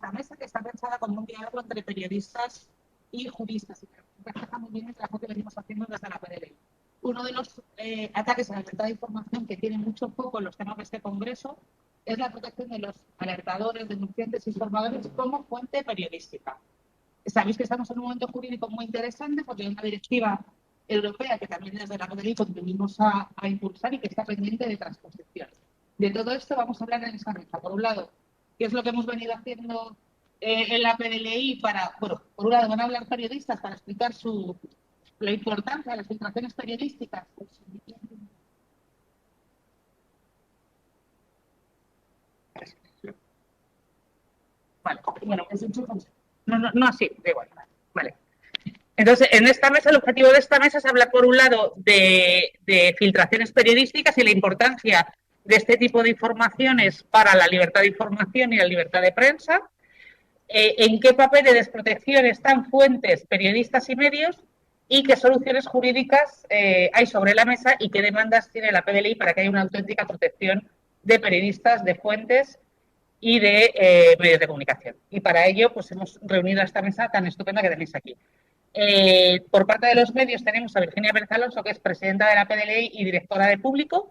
esta mesa, que está pensada como un diálogo entre periodistas y juristas, y que refleja muy bien el trabajo que venimos haciendo desde la PDLI. Uno de los ataques a la libertad de información que tiene mucho foco en los temas de este congreso es la protección de los alertadores, denunciantes y informadores como fuente periodística. Sabéis que estamos en un momento jurídico muy interesante porque hay una directiva europea que también desde la PDLI contribuimos a impulsar y que está pendiente de transposición. De todo esto vamos a hablar en esta mesa. Por un lado, qué es lo que hemos venido haciendo en la PDLI para, bueno, por un lado van a hablar periodistas para explicar la importancia de las filtraciones periodísticas. Vale, bueno, no así, da igual. Vale. Entonces, en esta mesa, el objetivo de esta mesa es hablar, por un lado, de filtraciones periodísticas y la importancia de este tipo de informaciones para la libertad de información y la libertad de prensa, en qué papel de desprotección están fuentes, periodistas y medios, y qué soluciones jurídicas hay sobre la mesa y qué demandas tiene la PDLI para que haya una auténtica protección de periodistas, de fuentes y de medios de comunicación. Y para ello, pues hemos reunido a esta mesa tan estupenda que tenéis aquí. Por parte de los medios tenemos a Virginia Pérez Alonso, que es presidenta de la PDLI y directora de Público.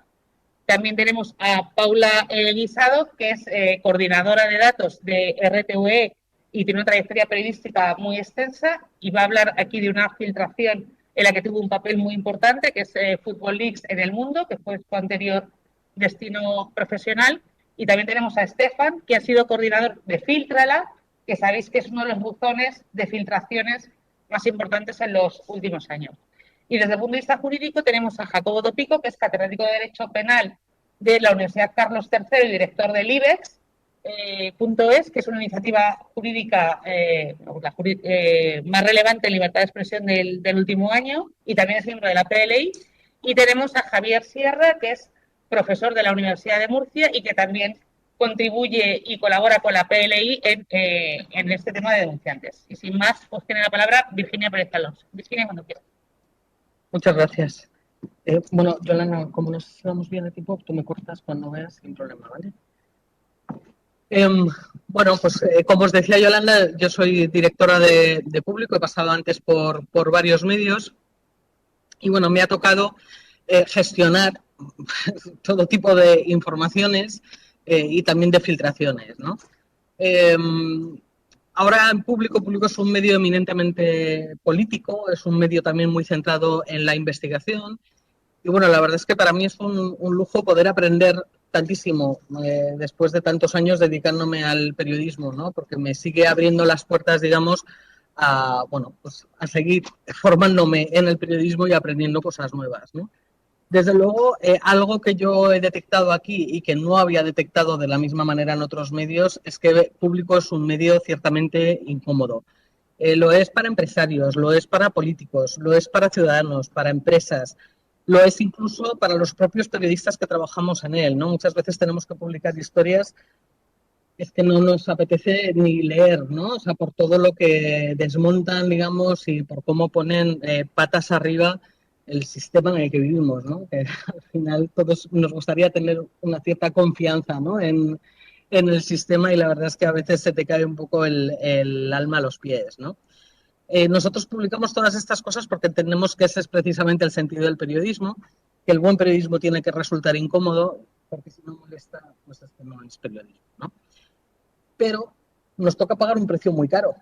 También tenemos a Paula Guisado, que es coordinadora de datos de RTVE y tiene una trayectoria periodística muy extensa y va a hablar aquí de una filtración en la que tuvo un papel muy importante, que es Football Leaks en el mundo, que fue su anterior destino profesional. Y también tenemos a Estefan, que ha sido coordinador de Filtrala, que sabéis que es uno de los buzones de filtraciones más importantes en los últimos años. Y desde el punto de vista jurídico tenemos a Jacobo Dopico, que es catedrático de Derecho Penal de la Universidad Carlos III y director del IBEX, que es una iniciativa jurídica más relevante en libertad de expresión del último año, y también es miembro de la PDLI. Y tenemos a Javier Sierra, que es profesor de la Universidad de Murcia y que también contribuye y colabora con la PDLI en este tema de denunciantes. Y sin más, pues tiene la palabra Virginia Pérez Alonso. Virginia, cuando quieras. Muchas gracias. Bueno, Yolanda, como nos llevamos bien de tiempo, tú me cortas cuando veas sin problema, ¿vale? Bueno, pues como os decía Yolanda, yo soy directora de Público, he pasado antes por varios medios y bueno, me ha tocado gestionar todo tipo de informaciones y también de filtraciones, ¿no? Ahora en Público es un medio eminentemente político, es un medio también muy centrado en la investigación y bueno, la verdad es que para mí es un lujo poder aprender tantísimo después de tantos años dedicándome al periodismo, ¿no? Porque me sigue abriendo las puertas, digamos, a, bueno, pues a seguir formándome en el periodismo y aprendiendo cosas nuevas, ¿no? Desde luego, algo que yo he detectado aquí y que no había detectado de la misma manera en otros medios es que Público es un medio ciertamente incómodo. Lo es para empresarios, lo es para políticos, lo es para ciudadanos, para empresas, lo es incluso para los propios periodistas que trabajamos en él, ¿no? Muchas veces tenemos que publicar historias es que no nos apetece ni leer, ¿no? O sea, por todo lo que desmontan, digamos, y por cómo ponen patas arriba el sistema en el que vivimos, ¿no? Que al final todos nos gustaría tener una cierta confianza, ¿no? en el sistema y la verdad es que a veces se te cae un poco el alma a los pies, ¿no? Nosotros publicamos todas estas cosas porque entendemos que ese es precisamente el sentido del periodismo, que el buen periodismo tiene que resultar incómodo, porque si no molesta, pues es que no es periodismo, ¿no? Pero nos toca pagar un precio muy caro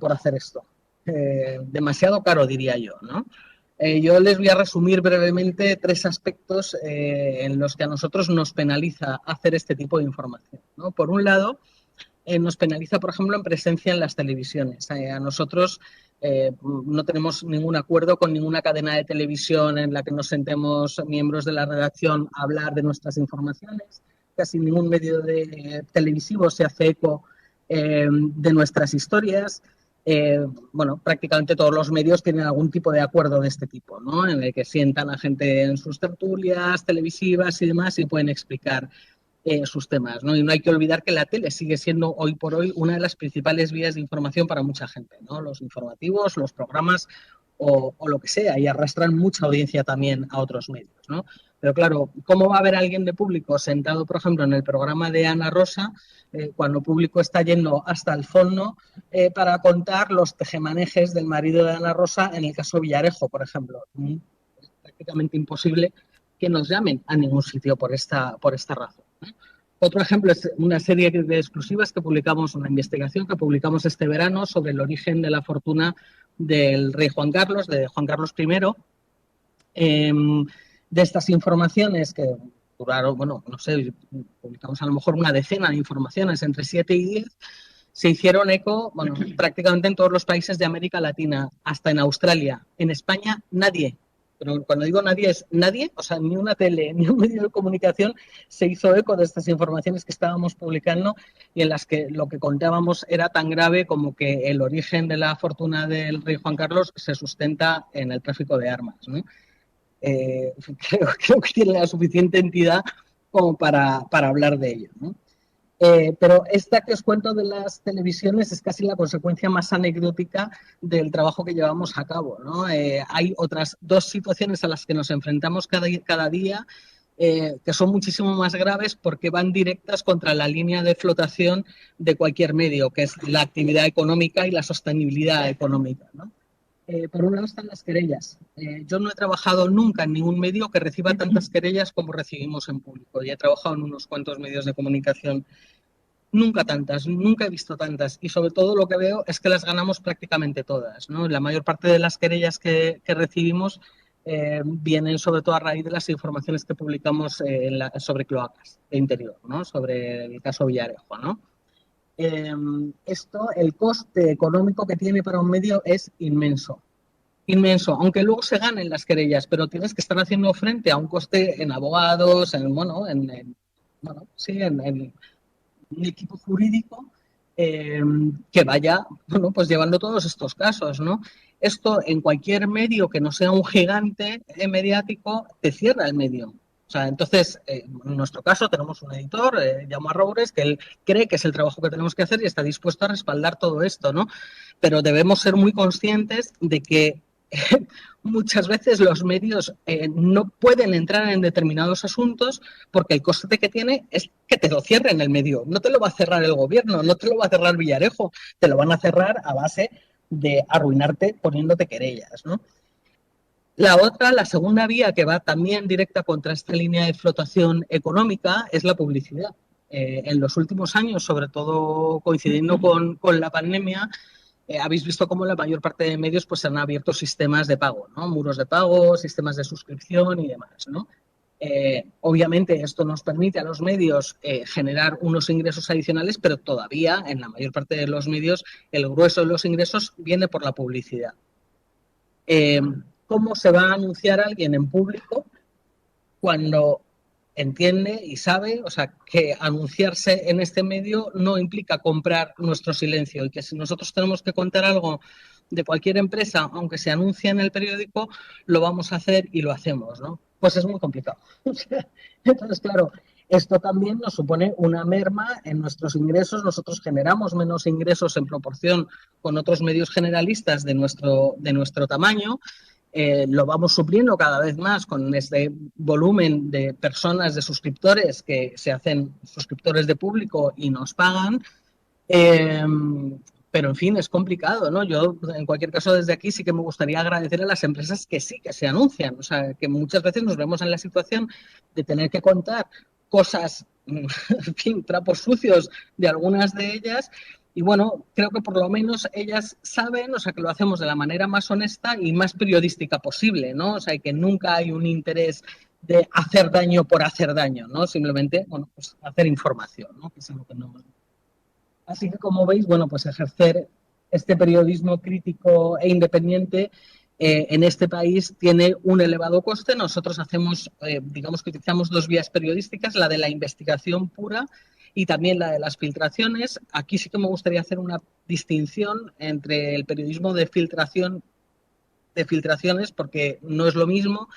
por hacer esto. Demasiado caro, diría yo, ¿no? Yo les voy a resumir brevemente 3 aspectos en los que a nosotros nos penaliza hacer este tipo de información, ¿no? Por un lado, nos penaliza, por ejemplo, en presencia en las televisiones. A nosotros no tenemos ningún acuerdo con ninguna cadena de televisión en la que nos sentemos miembros de la redacción a hablar de nuestras informaciones. Casi ningún medio televisivo se hace eco de nuestras historias. Bueno, prácticamente todos los medios tienen algún tipo de acuerdo de este tipo, ¿no? En el que sientan a gente en sus tertulias televisivas y demás y pueden explicar sus temas, ¿no? Y no hay que olvidar que la tele sigue siendo hoy por hoy una de las principales vías de información para mucha gente, ¿no? Los informativos, los programas o lo que sea, y arrastran mucha audiencia también a otros medios, ¿no? Pero claro, ¿cómo va a haber alguien de Público sentado, por ejemplo, en el programa de Ana Rosa, cuando Público está yendo hasta el fondo para contar los tejemanejes del marido de Ana Rosa en el caso Villarejo, por ejemplo? Es prácticamente imposible que nos llamen a ningún sitio por esta razón, ¿no? Otro ejemplo es una serie de exclusivas que publicamos, una investigación que publicamos este verano sobre el origen de la fortuna del rey Juan Carlos, de Juan Carlos I. De estas informaciones que duraron, bueno, no sé, publicamos a lo mejor una decena de informaciones, entre 7 y 10, se hicieron eco, bueno, prácticamente en todos los países de América Latina, hasta en Australia. En España, nadie. Pero cuando digo nadie, es nadie, o sea, ni una tele, ni un medio de comunicación se hizo eco de estas informaciones que estábamos publicando y en las que lo que contábamos era tan grave como que el origen de la fortuna del rey Juan Carlos se sustenta en el tráfico de armas, ¿no? Creo que tiene la suficiente entidad como para hablar de ello, ¿no? Pero esta que os cuento de las televisiones es casi la consecuencia más anecdótica del trabajo que llevamos a cabo, ¿no? Hay otras 2 situaciones a las que nos enfrentamos cada día que son muchísimo más graves porque van directas contra la línea de flotación de cualquier medio, que es la actividad económica y la sostenibilidad económica, ¿no? Por un lado están las querellas. Yo no he trabajado nunca en ningún medio que reciba tantas querellas como recibimos en Público. Y he trabajado en unos cuantos medios de comunicación. Nunca tantas, nunca he visto tantas. Y sobre todo lo que veo es que las ganamos prácticamente todas, ¿no? La mayor parte de las querellas que recibimos vienen sobre todo a raíz de las informaciones que publicamos sobre cloacas de interior, ¿no? Sobre el caso Villarejo, ¿no? El coste económico que tiene para un medio es inmenso. Inmenso, aunque luego se ganen las querellas, pero tienes que estar haciendo frente a un coste en abogados, en un equipo jurídico que vaya, pues llevando todos estos casos, ¿no? Esto en cualquier medio que no sea un gigante mediático te cierra el medio. O sea, entonces, en nuestro caso tenemos un editor, Jaume Roures, que él cree que es el trabajo que tenemos que hacer y está dispuesto a respaldar todo esto, ¿no? Pero debemos ser muy conscientes de que muchas veces los medios no pueden entrar en determinados asuntos porque el coste que tiene es que te lo cierren el medio. No te lo va a cerrar el gobierno, no te lo va a cerrar Villarejo, te lo van a cerrar a base de arruinarte poniéndote querellas, ¿no? La segunda vía que va también directa contra esta línea de flotación económica es la publicidad. En los últimos años, sobre todo coincidiendo con la pandemia, habéis visto cómo la mayor parte de medios pues han abierto sistemas de pago, ¿no? Muros de pago, sistemas de suscripción y demás, ¿no? Obviamente esto nos permite a los medios generar unos ingresos adicionales, pero todavía en la mayor parte de los medios el grueso de los ingresos viene por la publicidad. ¿Cómo se va a anunciar a alguien en Público cuando entiende y sabe, o sea, que anunciarse en este medio no implica comprar nuestro silencio y que si nosotros tenemos que contar algo de cualquier empresa, aunque se anuncie en el periódico, lo vamos a hacer y lo hacemos, ¿no? Pues es muy complicado. Entonces, claro, esto también nos supone una merma en nuestros ingresos. Nosotros generamos menos ingresos en proporción con otros medios generalistas de nuestro tamaño. Lo vamos supliendo cada vez más con este volumen de personas, de suscriptores que se hacen suscriptores de Público y nos pagan. Pero, en fin, es complicado, ¿no? Yo, en cualquier caso, desde aquí sí que me gustaría agradecer a las empresas que sí que se anuncian. O sea, que muchas veces nos vemos en la situación de tener que contar cosas, en fin, trapos sucios de algunas de ellas. Y bueno, creo que por lo menos ellas saben, o sea, que lo hacemos de la manera más honesta y más periodística posible, ¿no? O sea, que nunca hay un interés de hacer daño por hacer daño, ¿no? Simplemente, bueno, pues hacer información, ¿no? Que es algo que no... Así que, como veis, bueno, pues ejercer este periodismo crítico e independiente en este país tiene un elevado coste. Nosotros hacemos, digamos que utilizamos 2 vías periodísticas, la de la investigación pura y también la de las filtraciones. Aquí sí que me gustaría hacer una distinción entre el periodismo de filtraciones, porque no es lo mismo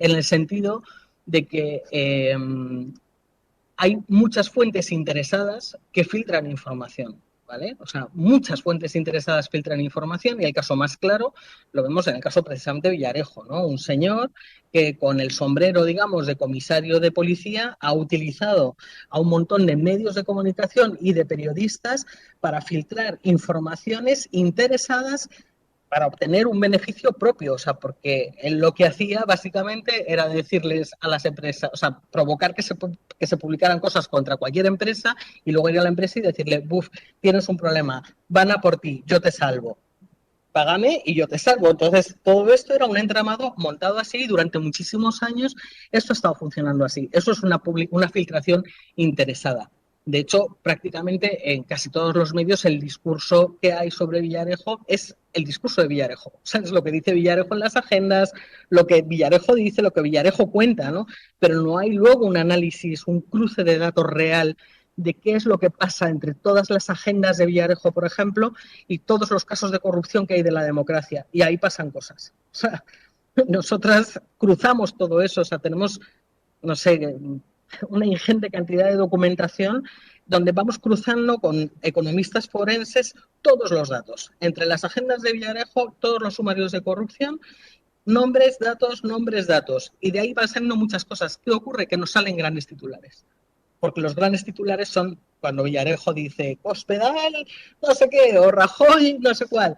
en el sentido de que hay muchas fuentes interesadas que filtran información. ¿vale? O sea, muchas fuentes interesadas filtran información y el caso más claro lo vemos en el caso precisamente de Villarejo, ¿no? Un señor que con el sombrero, digamos, de comisario de policía ha utilizado a un montón de medios de comunicación y de periodistas para filtrar informaciones interesadas para obtener un beneficio propio, o sea, porque él lo que hacía básicamente era decirles a las empresas, o sea, provocar que se publicaran cosas contra cualquier empresa y luego ir a la empresa y decirle, buf, tienes un problema, van a por ti, yo te salvo, págame y yo te salvo. Entonces, todo esto era un entramado montado así y durante muchísimos años esto ha estado funcionando así. Eso es una filtración interesada. De hecho, prácticamente en casi todos los medios el discurso que hay sobre Villarejo es el discurso de Villarejo. O sea, es lo que dice Villarejo en las agendas, lo que Villarejo dice, lo que Villarejo cuenta, ¿no? Pero no hay luego un análisis, un cruce de datos real de qué es lo que pasa entre todas las agendas de Villarejo, por ejemplo, y todos los casos de corrupción que hay de la democracia. Y ahí pasan cosas. O sea, nosotras cruzamos todo eso, o sea, tenemos, no sé, una ingente cantidad de documentación donde vamos cruzando con economistas forenses todos los datos. Entre las agendas de Villarejo, todos los sumarios de corrupción, nombres, datos, nombres, datos. Y de ahí van saliendo muchas cosas. ¿Qué ocurre? Que nos salen grandes titulares. Porque los grandes titulares son cuando Villarejo dice Cospedal, no sé qué, o Rajoy, no sé cuál.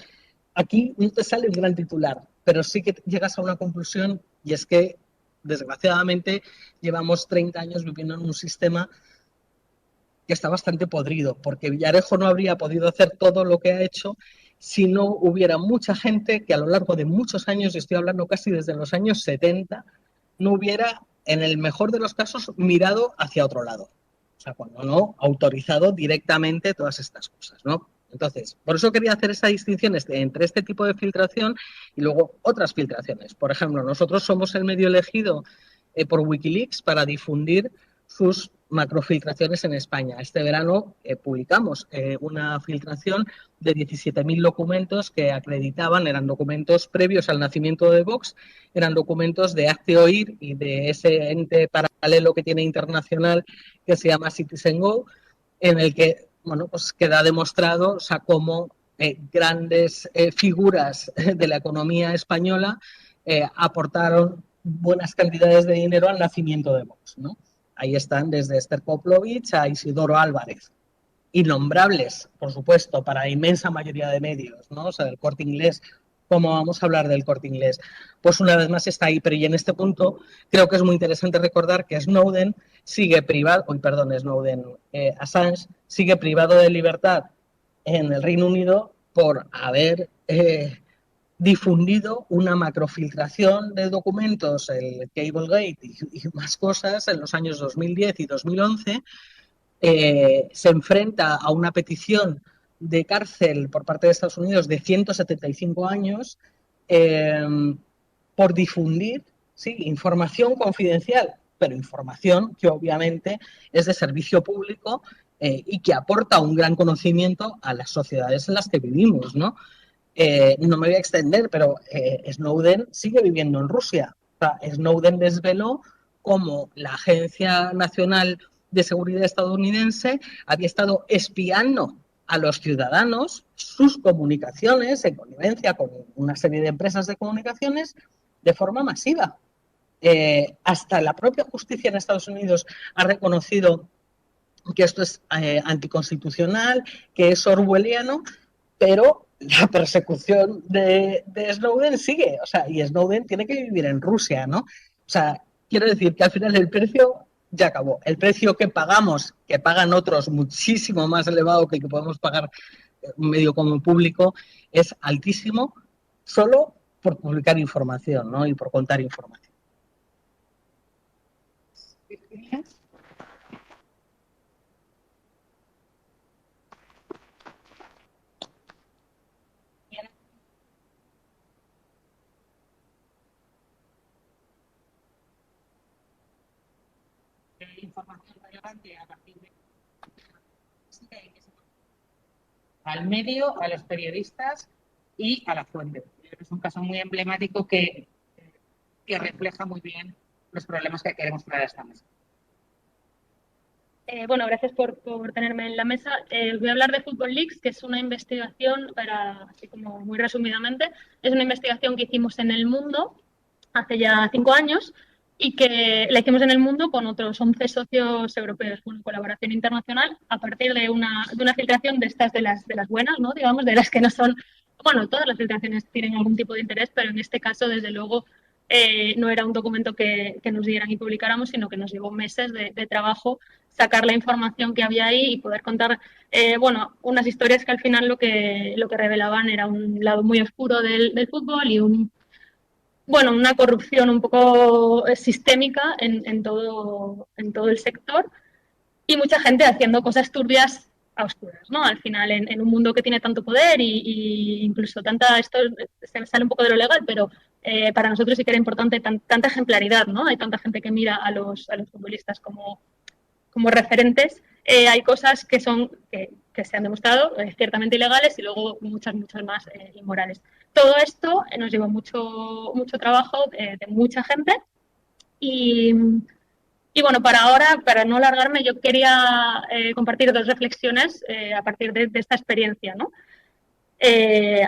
Aquí no te sale un gran titular, pero sí que llegas a una conclusión y es que, desgraciadamente, llevamos 30 años viviendo en un sistema que está bastante podrido, porque Villarejo no habría podido hacer todo lo que ha hecho si no hubiera mucha gente que a lo largo de muchos años, y estoy hablando casi desde los años 70, no hubiera, en el mejor de los casos, mirado hacia otro lado. O sea, cuando no, autorizado directamente todas estas cosas, ¿no? Entonces, por eso quería hacer esa distinción entre este tipo de filtración y luego otras filtraciones. Por ejemplo, nosotros somos el medio elegido por Wikileaks para difundir sus macrofiltraciones en España. Este verano publicamos una filtración de 17.000 documentos que acreditaban, eran documentos previos al nacimiento de Vox, eran documentos de Hazte Oír y de ese ente paralelo que tiene internacional que se llama CitizenGo, en el que bueno, pues queda demostrado, o sea, cómo grandes figuras de la economía española aportaron buenas cantidades de dinero al nacimiento de Vox, ¿no? Ahí están desde Esther Koplovich a Isidoro Álvarez. Innombrables, por supuesto, para la inmensa mayoría de medios, ¿no? O sea, del Corte Inglés. ¿Cómo vamos a hablar del Corte Inglés? Pues una vez más está ahí, pero y en este punto creo que es muy interesante recordar que Snowden sigue privado, Snowden, Assange sigue privado de libertad en el Reino Unido por haber difundido una macrofiltración de documentos, el Cablegate y más cosas en los años 2010 y 2011, se enfrenta a una petición de cárcel por parte de Estados Unidos de 175 años eh, por difundir, sí, información confidencial, pero información que obviamente es de servicio público y que aporta un gran conocimiento a las sociedades en las que vivimos, ¿no? No me voy a extender, pero Snowden sigue viviendo en Rusia. O sea, Snowden desveló cómo la Agencia Nacional de Seguridad estadounidense había estado espiando a los ciudadanos sus comunicaciones en connivencia con una serie de empresas de comunicaciones de forma masiva. Hasta la propia justicia en Estados Unidos ha reconocido que esto es anticonstitucional, que es orwelliano, pero la persecución de Snowden sigue, o sea, y Snowden tiene que vivir en Rusia, ¿no? O sea, quiero decir que al final el precio ya acabó. El precio que pagamos, que pagan otros muchísimo más elevado que el que podemos pagar un medio como público, es altísimo solo por publicar información, ¿no? Y por contar información. Información relevante a partir de al medio, a los periodistas y a la fuente. Es un caso muy emblemático que refleja muy bien los problemas que queremos traer a esta mesa. Bueno, gracias por tenerme en la mesa. Os voy a hablar de Football Leaks, que es una investigación, así como muy resumidamente, es una investigación que hicimos en el mundo hace ya 5 años y que la hicimos en el mundo con otros 11 socios europeos, una colaboración internacional a partir de una filtración de estas de las buenas, ¿no? Digamos, de las que no son, bueno, todas las filtraciones tienen algún tipo de interés, pero en este caso, desde luego, no era un documento que nos dieran y publicáramos, sino que nos llevó meses de trabajo sacar la información que había ahí y poder contar, bueno, unas historias que al final lo que revelaban era un lado muy oscuro del fútbol y bueno, una corrupción un poco sistémica en todo el sector y mucha gente haciendo cosas turbias a oscuras, ¿no? Al final, en un mundo que tiene tanto poder y incluso esto se sale un poco de lo legal, pero para nosotros sí que era importante tanta ejemplaridad, ¿no? Hay tanta gente que mira a los futbolistas como referentes, hay cosas que se han demostrado ciertamente ilegales y luego muchas más inmorales. Todo esto nos llevó mucho trabajo de mucha gente y, y, bueno, para ahora, para no alargarme, yo quería compartir 2 reflexiones a partir de esta experiencia, ¿no?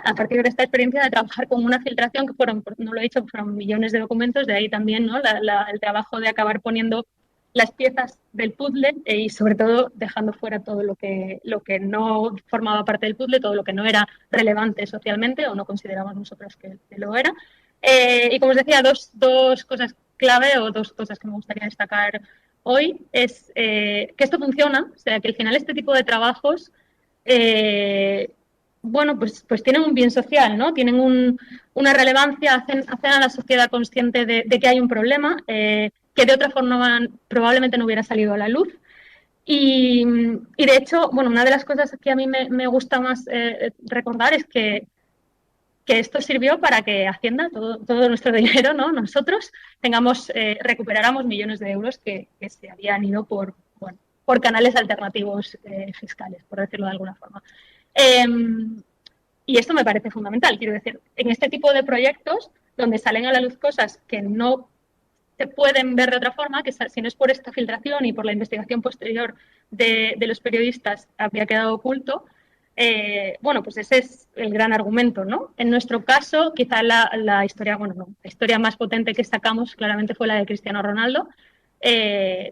A partir de esta experiencia de trabajar con una filtración que fueron, no lo he dicho, fueron millones de documentos, de ahí también, ¿no? El trabajo de acabar poniendo las piezas del puzzle y sobre todo dejando fuera todo lo que no formaba parte del puzzle, todo lo que no era relevante socialmente o no consideramos nosotros que lo era. Y como os decía, dos cosas clave o 2 cosas que me gustaría destacar hoy es que esto funciona, o sea, que al final este tipo de trabajos bueno, pues tienen un bien social, ¿no? Tienen una relevancia, hacen a la sociedad consciente de que hay un problema, que de otra forma probablemente no hubiera salido a la luz. Y de hecho, bueno, una de las cosas que a mí me gusta más recordar es que esto sirvió para que Hacienda, todo nuestro dinero, ¿no? Nosotros recuperáramos millones de euros que se habían ido por canales alternativos fiscales, por decirlo de alguna forma. Y esto me parece fundamental, quiero decir, en este tipo de proyectos donde salen a la luz cosas que no se pueden ver de otra forma, que si no es por esta filtración y por la investigación posterior de los periodistas habría quedado oculto, bueno, pues ese es el gran argumento, ¿no? En nuestro caso, quizá la historia, bueno, no, la historia más potente que sacamos claramente fue la de Cristiano Ronaldo.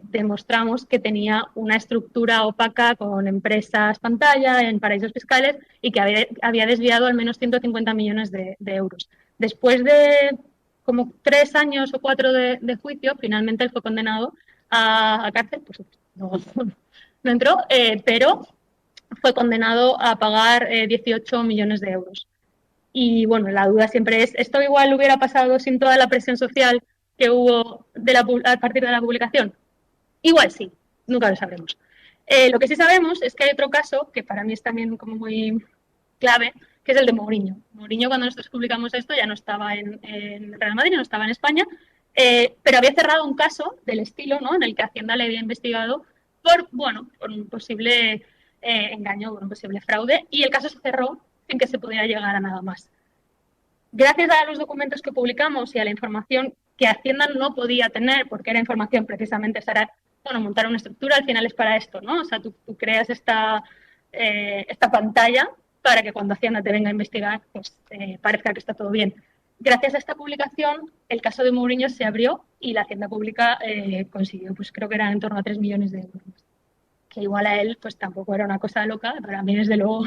Demostramos que tenía una estructura opaca con empresas pantalla en paraísos fiscales y que había desviado al menos 150 millones de euros. Después de como 3 años o 4 de juicio, finalmente él fue condenado a cárcel, pues no entró, pero fue condenado a pagar 18 millones de euros. Y bueno, la duda siempre es, ¿esto igual hubiera pasado sin toda la presión social que hubo a partir de la publicación? Igual sí, nunca lo sabremos. Lo que sí sabemos es que hay otro caso que para mí es también como muy clave, que es el de Mourinho. Mourinho, cuando nosotros publicamos esto, ya no estaba en Real Madrid, no estaba en España, pero había cerrado un caso del estilo, ¿no? En el que Hacienda le había investigado por un posible engaño, por un posible fraude, y el caso se cerró sin que se pudiera llegar a nada más. Gracias a los documentos que publicamos y a la información que Hacienda no podía tener, porque era información precisamente para montar una estructura, al final es para esto, ¿no? O sea, tú creas esta pantalla para que cuando Hacienda te venga a investigar, pues parezca que está todo bien. Gracias a esta publicación, el caso de Mourinho se abrió y la Hacienda Pública consiguió, pues creo que eran en torno a 3 millones de euros. Que igual a él, pues tampoco era una cosa loca, para mí desde luego,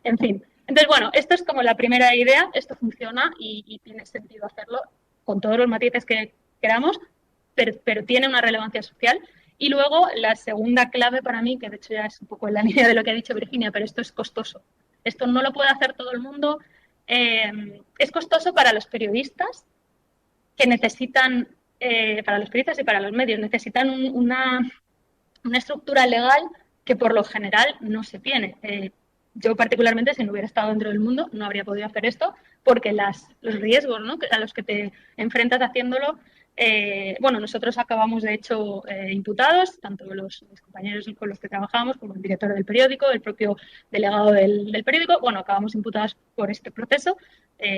en fin. Entonces, bueno, esto es como la primera idea, esto funciona y tiene sentido hacerlo con todos los matices que queramos, pero tiene una relevancia social. Y luego la segunda clave para mí, que de hecho ya es un poco en la línea de lo que ha dicho Virginia, pero esto es costoso. Esto no lo puede hacer todo el mundo. Es costoso para los periodistas que necesitan, para los periodistas y para los medios, necesitan una estructura legal que por lo general no se tiene. Yo particularmente, si no hubiera estado dentro del mundo, no habría podido hacer esto porque los riesgos, ¿no?, a los que te enfrentas haciéndolo, bueno, nosotros acabamos de hecho imputados, tanto mis compañeros con los que trabajamos como el director del periódico, el propio delegado del periódico, bueno, acabamos imputados por este proceso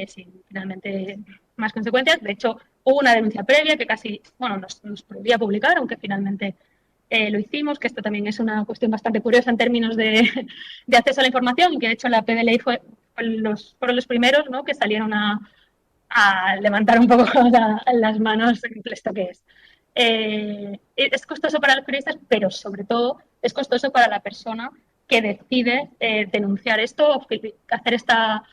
sin finalmente más consecuencias. De hecho, hubo una denuncia previa que casi, bueno, nos prohibía publicar, aunque finalmente lo hicimos, que esto también es una cuestión bastante curiosa en términos de acceso a la información, y que de hecho la PDLI fueron los primeros, ¿no?, que salieron a levantar un poco las manos en esto que es. Es costoso para los periodistas, pero sobre todo es costoso para la persona que decide denunciar esto, hacer esta...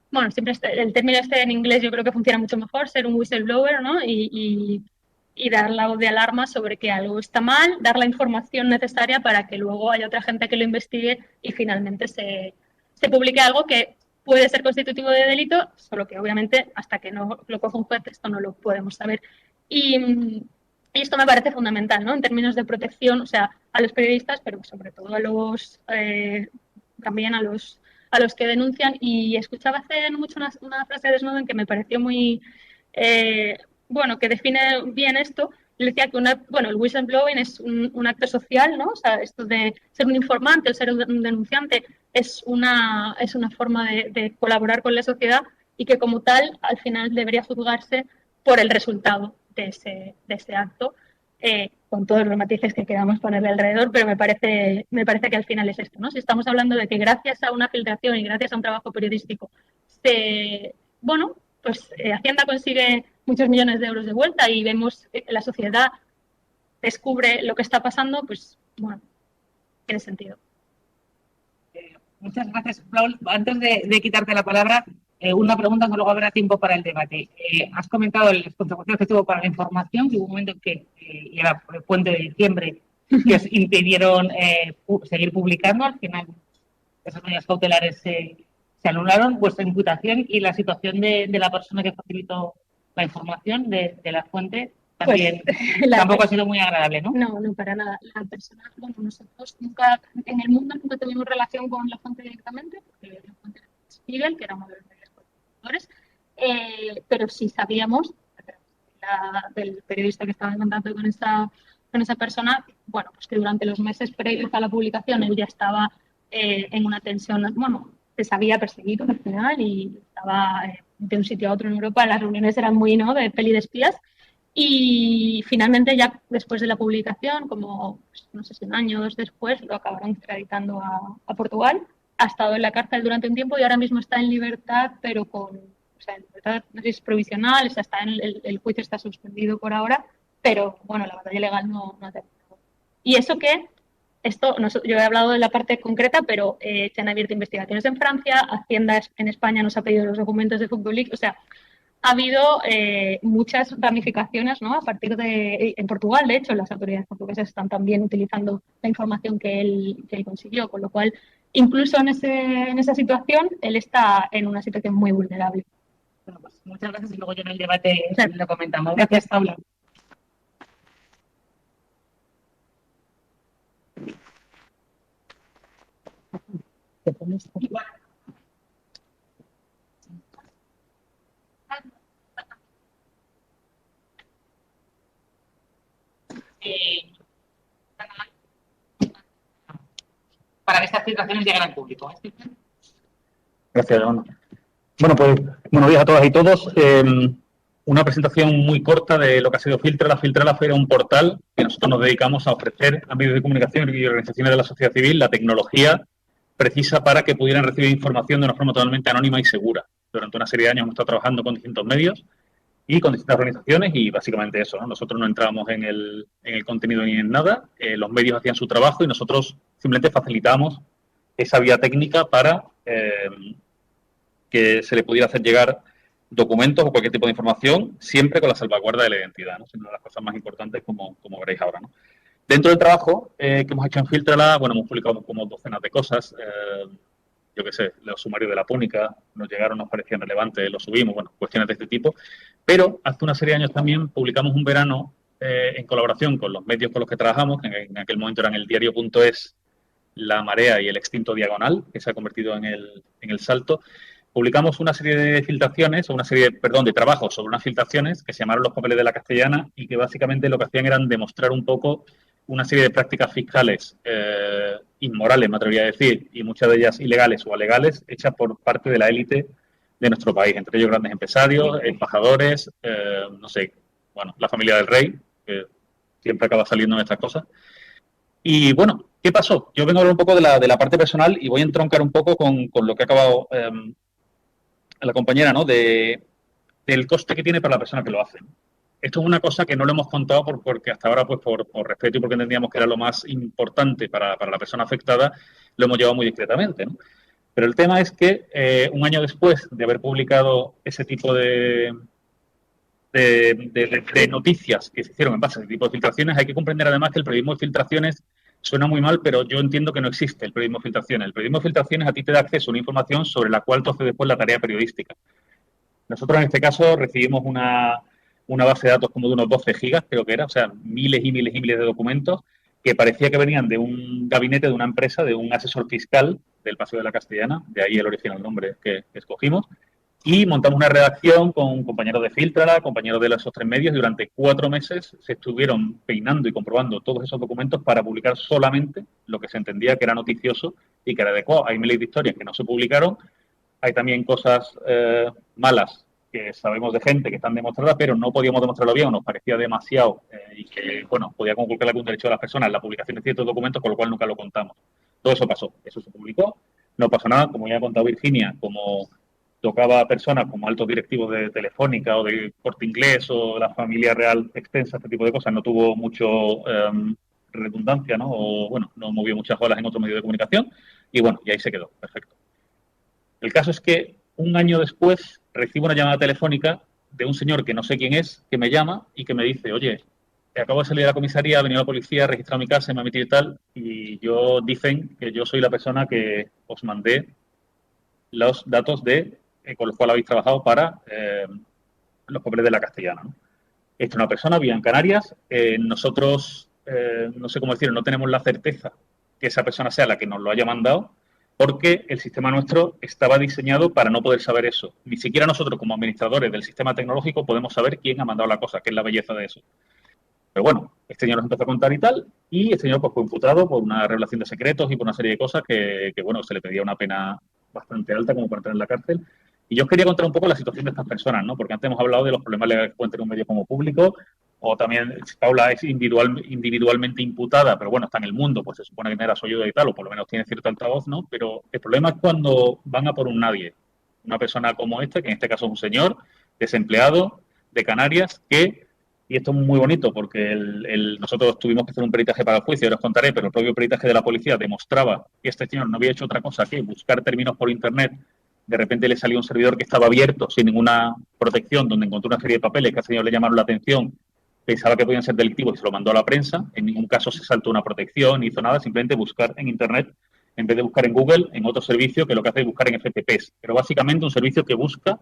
Bueno, siempre el término en inglés yo creo que funciona mucho mejor, ser un whistleblower, ¿no? Y dar la voz de alarma sobre que algo está mal, dar la información necesaria para que luego haya otra gente que lo investigue y finalmente se publique algo que puede ser constitutivo de delito, solo que obviamente hasta que no lo coja un juez esto no lo podemos saber. Y esto me parece fundamental, ¿no?, en términos de protección, o sea, a los periodistas, pero sobre todo a los también a los que denuncian. Y escuchaba hace no mucho una frase de Snowden que me pareció muy bueno, que define bien esto. Le decía que el whistleblowing es un acto social, ¿no? O sea, esto de ser un informante o ser un denunciante es una forma de colaborar con la sociedad, y que como tal al final debería juzgarse por el resultado de ese acto, con todos los matices que queramos ponerle alrededor, pero me parece que al final es esto, ¿no? Si estamos hablando de que gracias a una filtración y gracias a un trabajo periodístico pues Hacienda consigue muchos millones de euros de vuelta y vemos que la sociedad descubre lo que está pasando, pues bueno, tiene sentido. Muchas gracias, Paul. Antes de quitarte la palabra, una pregunta que luego habrá tiempo para el debate. Has comentado las consecuencias que tuvo para la información, que hubo un momento en que, y era el puente de diciembre, que os impidieron seguir publicando. Al final, esas medidas cautelares se anularon. Vuestra imputación y la situación de la persona que facilitó la información de la fuente también tampoco ha sido muy agradable, ¿no? No, para nada. La persona, bueno, nosotros nunca, en el mundo nunca tuvimos relación con la fuente directamente, porque la fuente era Spiegel, que era uno de los medios colaboradores, pero sí sabíamos del periodista que estaba en contacto con esa persona, bueno, pues que durante los meses previos a la publicación él ya estaba en una tensión, bueno, se sabía perseguido al final y estaba de un sitio a otro en Europa. Las reuniones eran muy, ¿no?, de peli de espías. Y finalmente, ya después de la publicación, como pues, no sé si un año o dos después, lo acabaron extraditando a Portugal. Ha estado en la cárcel durante un tiempo y ahora mismo está en libertad, pero en libertad, no sé si es provisional, o sea, está el juicio está suspendido por ahora, pero bueno, la batalla legal no ha terminado. Y eso que yo he hablado de la parte concreta, pero se han abierto investigaciones en Francia, Hacienda en España nos ha pedido los documentos de Football League, o sea, ha habido muchas ramificaciones, ¿no? A partir en Portugal, de hecho, las autoridades portuguesas están también utilizando la información que él consiguió, con lo cual, incluso en esa situación, él está en una situación muy vulnerable. Bueno, pues muchas gracias, y luego yo en el debate lo comentamos. Gracias, Paula. ¿Te pones? Para que estas filtraciones lleguen al público. Gracias, Yolanda. Bueno, pues buenos días a todas y todos. Una presentación muy corta de lo que ha sido Filtrala. Filtrala fue un portal que nosotros nos dedicamos a ofrecer a medios de comunicación y organizaciones de la sociedad civil la tecnología precisa para que pudieran recibir información de una forma totalmente anónima y segura. Durante una serie de años hemos estado trabajando con distintos medios y con distintas organizaciones, y básicamente eso, ¿no? Nosotros no entrábamos en el contenido ni en nada, los medios hacían su trabajo y nosotros simplemente facilitamos esa vía técnica para que se le pudiera hacer llegar documentos o cualquier tipo de información, siempre con la salvaguarda de la identidad, ¿no? Es una de las cosas más importantes, como veréis ahora, ¿no? Dentro del trabajo que hemos hecho en Filtrala, bueno, hemos publicado como docenas de cosas. Yo qué sé, los sumarios de la Púnica nos llegaron, nos parecían relevantes, los subimos, bueno, cuestiones de este tipo. Pero hace una serie de años también publicamos un verano en colaboración con los medios con los que trabajamos, que en aquel momento eran el diario.es, La Marea y el extinto Diagonal, que se ha convertido en el Salto. Publicamos una serie de filtraciones, de trabajos sobre unas filtraciones que se llamaron Los Papeles de la Castellana, y que básicamente lo que hacían eran demostrar un poco una serie de prácticas fiscales inmorales, me atrevería a decir, y muchas de ellas ilegales o alegales, hechas por parte de la élite de nuestro país, entre ellos grandes empresarios, embajadores, la familia del rey, que siempre acaba saliendo en estas cosas. Y bueno, ¿qué pasó? Yo vengo a hablar un poco de la parte personal y voy a entroncar un poco con lo que ha acabado la compañera, ¿no? Del coste que tiene para la persona que lo hace. Esto es una cosa que no lo hemos contado porque hasta ahora, pues por respeto y porque entendíamos que era lo más importante para la persona afectada, lo hemos llevado muy discretamente, ¿no? Pero el tema es que un año después de haber publicado ese tipo de noticias que se hicieron en base a ese tipo de filtraciones, hay que comprender además que el periodismo de filtraciones suena muy mal, pero yo entiendo que no existe el periodismo de filtraciones. El periodismo de filtraciones a ti te da acceso a una información sobre la cual tú haces después la tarea periodística. Nosotros en este caso recibimos una base de datos como de unos 12 gigas, creo que era, o sea, miles y miles y miles de documentos que parecía que venían de un gabinete de una empresa, de un asesor fiscal del Paseo de la Castellana, de ahí el original nombre que escogimos, y montamos una redacción con compañeros de Filtrala, compañeros de esos 3 medios, y durante 4 meses se estuvieron peinando y comprobando todos esos documentos para publicar solamente lo que se entendía que era noticioso y que era adecuado. Hay miles de historias que no se publicaron, hay también cosas malas que sabemos de gente que están demostradas, pero no podíamos demostrarlo bien o nos parecía demasiado y que, bueno, podía conculcar algún derecho de las personas la publicación de ciertos documentos, con lo cual nunca lo contamos. Todo eso pasó, eso se publicó, no pasó nada, como ya ha contado Virginia, como tocaba a personas como altos directivos de Telefónica o de Corte Inglés o la familia real extensa, este tipo de cosas, no tuvo mucho redundancia, ¿no? O, bueno, no movió muchas olas en otro medio de comunicación y, bueno, y ahí se quedó, perfecto. El caso es que un año después recibo una llamada telefónica de un señor que no sé quién es, que me llama y que me dice, oye, acabo de salir de la comisaría, ha venido la policía, ha registrado mi casa, me ha metido y tal, y yo dicen que yo soy la persona que os mandé los datos con los cuales habéis trabajado para los papeles de la Castellana, ¿no? Esta es una persona, vive en Canarias, nosotros, no sé cómo decirlo, no tenemos la certeza que esa persona sea la que nos lo haya mandado, porque el sistema nuestro estaba diseñado para no poder saber eso. Ni siquiera nosotros, como administradores del sistema tecnológico, podemos saber quién ha mandado la cosa, que es la belleza de eso. Pero bueno, este señor nos empezó a contar y tal, y este señor pues, fue imputado por una revelación de secretos y por una serie de cosas que bueno, se le pedía una pena bastante alta como para entrar en la cárcel. Y yo os quería contar un poco la situación de estas personas, ¿no? Porque antes hemos hablado de los problemas legales que pueden tener un medio como público, o también Paula es individualmente imputada, pero bueno, está en el mundo, pues se supone que genera su ayuda y tal, o por lo menos tiene cierto altavoz, ¿no? Pero el problema es cuando van a por un nadie. Una persona como este, que en este caso es un señor desempleado de Canarias, que, y esto es muy bonito porque nosotros tuvimos que hacer un peritaje para el juicio, ahora os contaré, pero el propio peritaje de la policía demostraba que este señor no había hecho otra cosa que buscar términos por internet. De repente le salió un servidor que estaba abierto sin ninguna protección, donde encontró una serie de papeles que al señor le llamaron la atención, pensaba que podían ser delictivos y se lo mandó a la prensa. En ningún caso se saltó una protección ni hizo nada, simplemente buscar en internet, en vez de buscar en Google, en otro servicio que lo que hace es buscar en FTPs. Pero básicamente un servicio que busca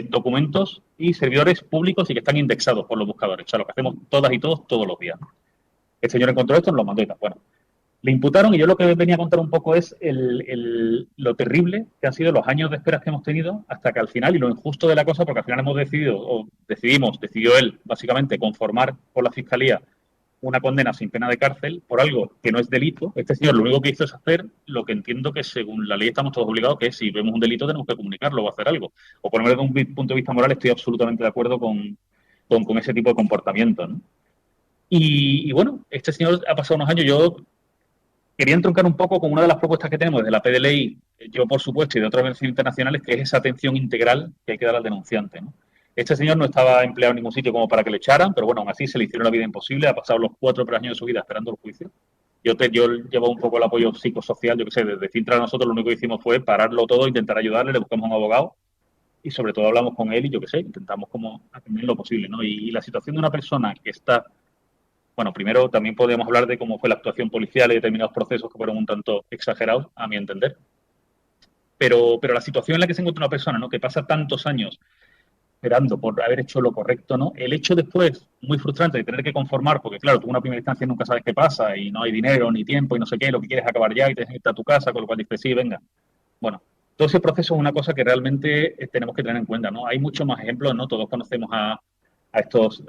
documentos y servidores públicos y que están indexados por los buscadores. O sea, lo que hacemos todas y todos todos los días. El señor encontró esto, nos lo mandó y tal. Bueno, le imputaron y yo lo que venía a contar un poco es lo terrible que han sido los años de espera que hemos tenido hasta que al final, y lo injusto de la cosa, porque al final hemos decidió él, básicamente, conformar con la Fiscalía una condena sin pena de cárcel por algo que no es delito. Este señor lo único que hizo es hacer lo que entiendo que según la ley estamos todos obligados, que es si vemos un delito tenemos que comunicarlo o hacer algo. O por lo menos desde un punto de vista moral estoy absolutamente de acuerdo con ese tipo de comportamiento, ¿no? Y bueno, este señor ha pasado unos años, yo quería entroncar un poco con una de las propuestas que tenemos desde la PDLI, yo por supuesto, y de otras organizaciones internacionales, que es esa atención integral que hay que dar al denunciante, ¿no? Este señor no estaba empleado en ningún sitio como para que le echaran, pero bueno, aún así se le hicieron la vida imposible, ha pasado los 4 años de su vida esperando el juicio. Yo llevo un poco el apoyo psicosocial, yo qué sé, desde Filtrar nosotros lo único que hicimos fue pararlo todo, intentar ayudarle, le buscamos un abogado y sobre todo hablamos con él y yo qué sé, intentamos como atender lo posible, ¿no? Y la situación de una persona que está, bueno, primero también podemos hablar de cómo fue la actuación policial y determinados procesos que fueron un tanto exagerados, a mi entender. Pero la situación en la que se encuentra una persona, ¿no? Que pasa tantos años esperando por haber hecho lo correcto, ¿no? El hecho después, muy frustrante, de tener que conformar, porque claro, tú en una primera instancia nunca sabes qué pasa y no hay dinero ni tiempo y no sé qué, lo que quieres es acabar ya y te irte a tu casa, con lo cual dices, sí, venga. Bueno, todo ese proceso es una cosa que realmente tenemos que tener en cuenta, ¿no? Hay muchos más ejemplos, ¿no? Todos conocemos a estos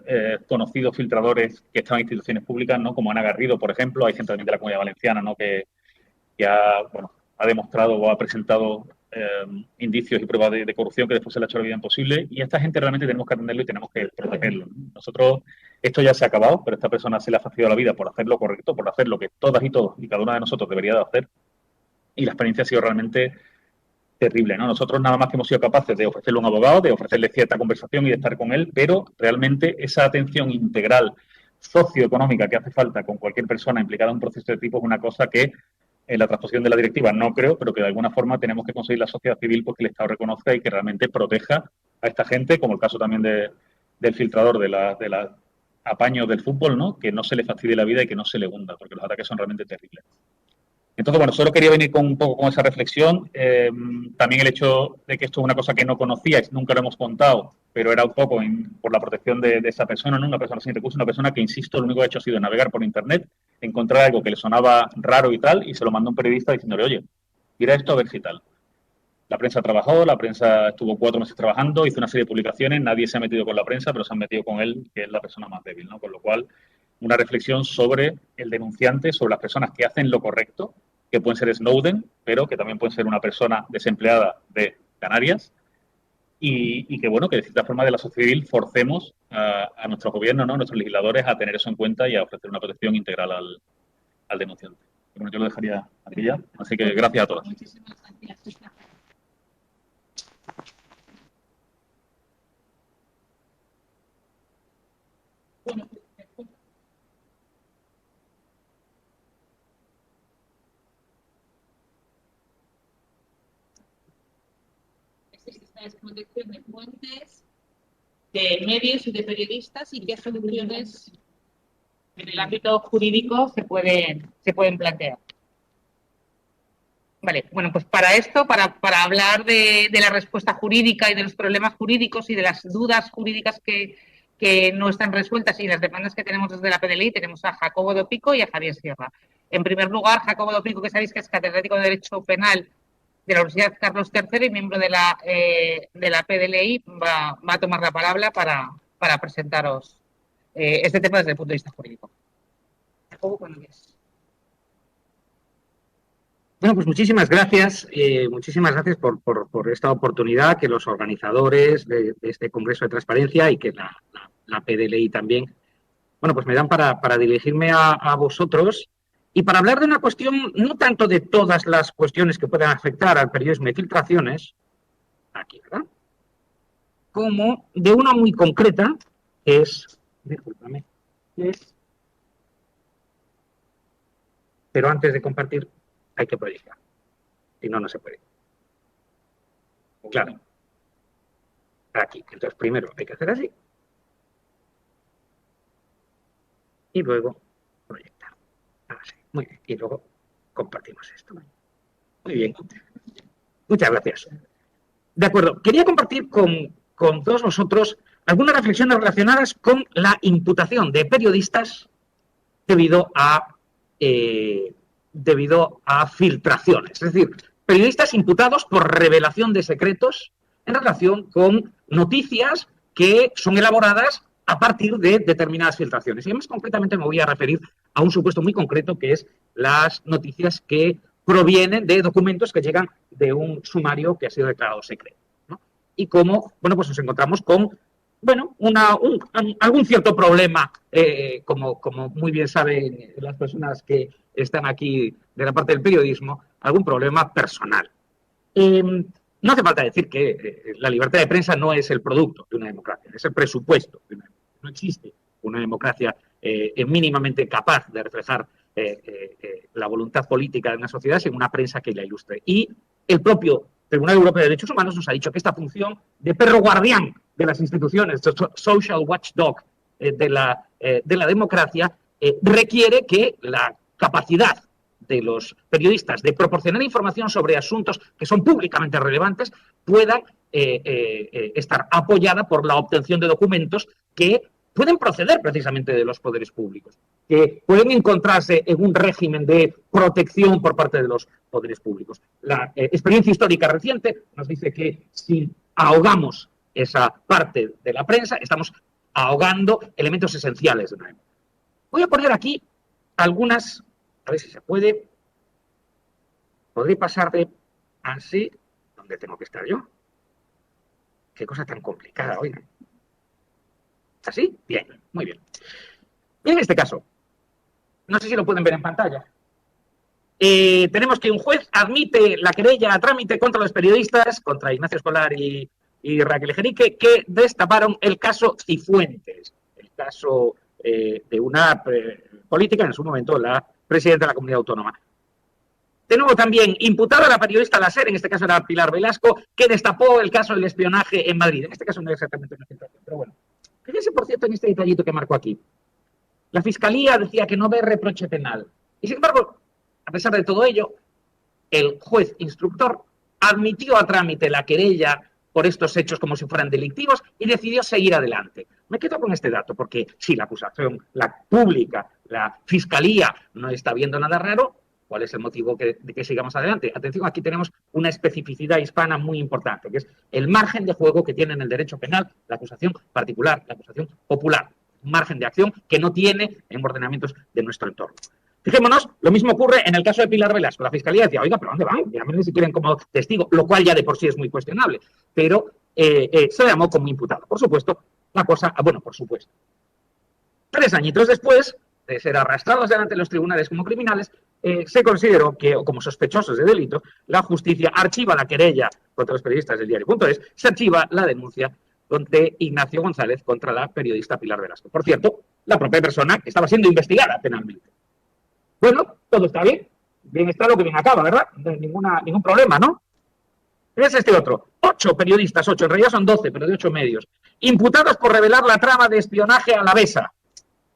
conocidos filtradores que están en instituciones públicas, ¿no? Como Ana Garrido, por ejemplo. Hay gente también de la Comunidad Valenciana, ¿no? Que ha demostrado o ha presentado indicios y pruebas de corrupción que después se le ha hecho la vida imposible. Y a esta gente realmente tenemos que atenderlo y tenemos que protegerlo, ¿no? Nosotros esto ya se ha acabado, pero a esta persona se le ha fastidiado la vida por hacer lo correcto, por hacer lo que todas y todos y cada una de nosotros debería de hacer, y la experiencia ha sido realmente terrible, ¿no? Nosotros nada más que hemos sido capaces de ofrecerle un abogado, de ofrecerle cierta conversación y de estar con él, pero realmente esa atención integral socioeconómica que hace falta con cualquier persona implicada en un proceso de tipo es una cosa que en la transposición de la directiva no creo, pero que de alguna forma tenemos que conseguir la sociedad civil porque el Estado reconozca y que realmente proteja a esta gente, como el caso también del filtrador de la apaños del fútbol, ¿no? Que no se le fastidie la vida y que no se le hunda, porque los ataques son realmente terribles. Entonces, bueno, solo quería venir con un poco con esa reflexión. También el hecho de que esto es una cosa que no conocíais, nunca lo hemos contado, pero era un poco por la protección de esa persona, ¿no? Una persona sin recursos, una persona que, insisto, lo único que ha hecho ha sido navegar por Internet, encontrar algo que le sonaba raro y tal, y se lo mandó un periodista diciéndole, oye, mira esto a ver si tal. La prensa trabajó, la prensa estuvo 4 meses trabajando, hizo una serie de publicaciones, nadie se ha metido con la prensa, pero se han metido con él, que es la persona más débil, ¿no? Con lo cual, una reflexión sobre el denunciante, sobre las personas que hacen lo correcto, que pueden ser Snowden, pero que también pueden ser una persona desempleada de Canarias, y que, bueno, que de cierta forma de la sociedad civil forcemos a nuestros gobiernos, ¿no? A nuestros legisladores a tener eso en cuenta y a ofrecer una protección integral al denunciante. Bueno, yo lo dejaría aquí ya, así que gracias a todos. Muchísimas gracias. Bueno, esta es protección de fuentes, de medios y de periodistas y qué soluciones en el ámbito jurídico se pueden plantear. Vale, bueno, pues para esto, para hablar de la respuesta jurídica y de los problemas jurídicos y de las dudas jurídicas que no están resueltas y las demandas que tenemos desde la PDLI, tenemos a Jacobo Dopico y a Javier Sierra. En primer lugar, Jacobo Dopico, que sabéis que es catedrático de Derecho Penal de la Universidad Carlos III y miembro de la PDLI, va a tomar la palabra para presentaros este tema desde el punto de vista jurídico. Jacobo, cuando quieras. Bueno, pues muchísimas gracias por esta oportunidad que los organizadores de este Congreso de Transparencia y que la PDLI también, bueno, pues me dan para dirigirme a vosotros y para hablar de una cuestión, no tanto de todas las cuestiones que puedan afectar al periodismo de filtraciones, aquí, ¿verdad? Como de una muy concreta, que es, discúlpame, pero antes de compartir hay que proyectar. Si no, no se puede. Claro. Aquí. Entonces, primero hay que hacer así. Y luego proyectar. Así. Muy bien. Y luego compartimos esto. Muy bien. Muchas gracias. De acuerdo. Quería compartir con todos vosotros algunas reflexiones relacionadas con la imputación de periodistas debido a filtraciones. Es decir, periodistas imputados por revelación de secretos en relación con noticias que son elaboradas a partir de determinadas filtraciones. Y más concretamente me voy a referir a un supuesto muy concreto, que es las noticias que provienen de documentos que llegan de un sumario que ha sido declarado secreto, ¿no? Y cómo, bueno, pues nos encontramos con, bueno, algún cierto problema, como muy bien saben las personas que están aquí de la parte del periodismo, algún problema personal. No hace falta decir que la libertad de prensa no es el producto de una democracia, es el presupuesto de una democracia. No existe una democracia mínimamente capaz de reflejar la voluntad política de una sociedad sin una prensa que la ilustre. Y el propio Tribunal Europeo de Derechos Humanos nos ha dicho que esta función de perro guardián de las instituciones, social watchdog de la democracia, requiere que la capacidad de los periodistas de proporcionar información sobre asuntos que son públicamente relevantes pueda estar apoyada por la obtención de documentos que pueden proceder precisamente de los poderes públicos, que pueden encontrarse en un régimen de protección por parte de los poderes públicos. La experiencia histórica reciente nos dice que si ahogamos esa parte de la prensa, estamos ahogando elementos esenciales de una época. Voy a poner aquí algunas, a ver si se puede. Podré pasar de así, donde tengo que estar yo. Qué cosa tan complicada, oigan. ¿Así? Bien, muy bien. Y en este caso, no sé si lo pueden ver en pantalla, tenemos que un juez admite la querella a trámite contra los periodistas, contra Ignacio Escolar y Raquel Ejerique, que destaparon el caso Cifuentes, el caso de una política, en su momento la presidenta de la comunidad autónoma. De nuevo también imputada la periodista la SER, en este caso era Pilar Velasco, que destapó el caso del espionaje en Madrid. En este caso no es exactamente una filtración, pero bueno. Fíjense, por cierto, en este detallito que marco aquí. La Fiscalía decía que no ve reproche penal. Y sin embargo, a pesar de todo ello, el juez instructor admitió a trámite la querella por estos hechos como si fueran delictivos y decidió seguir adelante. Me quedo con este dato porque si la acusación, la pública, la Fiscalía no está viendo nada raro, ¿cuál es el motivo de que sigamos adelante? Atención, aquí tenemos una especificidad hispana muy importante, que es el margen de juego que tiene en el derecho penal la acusación particular, la acusación popular. Un margen de acción que no tiene en ordenamientos de nuestro entorno. Fijémonos, lo mismo ocurre en el caso de Pilar Velasco. La Fiscalía decía, oiga, ¿pero dónde van? Llámenle si quieren como testigo, lo cual ya de por sí es muy cuestionable. Pero se le llamó como imputado. Por supuesto, la cosa, bueno, por supuesto. 3 añitos después de ser arrastrados delante de los tribunales como criminales, se consideró que, como sospechosos de delito, la justicia archiva la querella contra los periodistas del diario.es, se archiva la denuncia de Ignacio González contra la periodista Pilar Velasco. Por cierto, la propia persona que estaba siendo investigada penalmente. Bueno, todo está bien. Bien está lo que bien acaba, ¿verdad? Ningún problema, ¿no? Es este otro. 8 periodistas, 8, en realidad son 12, pero de 8 medios, imputados por revelar la trama de espionaje alavesa.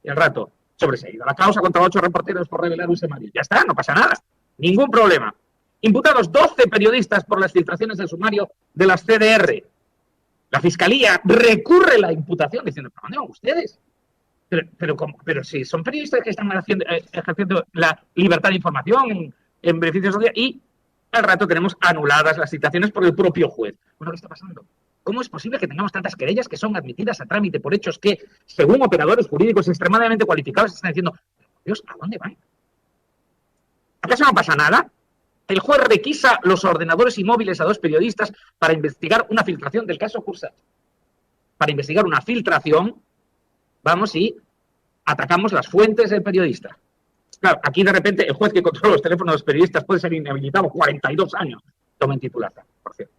Y al rato, sobreseída la causa contra 8 reporteros por revelar un sumario. Ya está, no pasa nada. Ningún problema. Imputados 12 periodistas por las filtraciones del sumario de las CDR. La Fiscalía recurre la imputación diciendo, ¿para dónde van ustedes? Pero si son periodistas que están ejerciendo la libertad de información en beneficio social y al rato tenemos anuladas las citaciones por el propio juez. Bueno, ¿qué está pasando? ¿Cómo es posible que tengamos tantas querellas que son admitidas a trámite por hechos que, según operadores jurídicos extremadamente cualificados, están diciendo, Dios, ¿a dónde van? ¿Acaso no pasa nada? El juez requisa los ordenadores y móviles a 2 periodistas para investigar una filtración del caso Cursat. Para investigar una filtración, vamos y atacamos las fuentes del periodista. Claro, aquí de repente el juez que controla los teléfonos de los periodistas puede ser inhabilitado 42 años. Tomen titulaza, por cierto.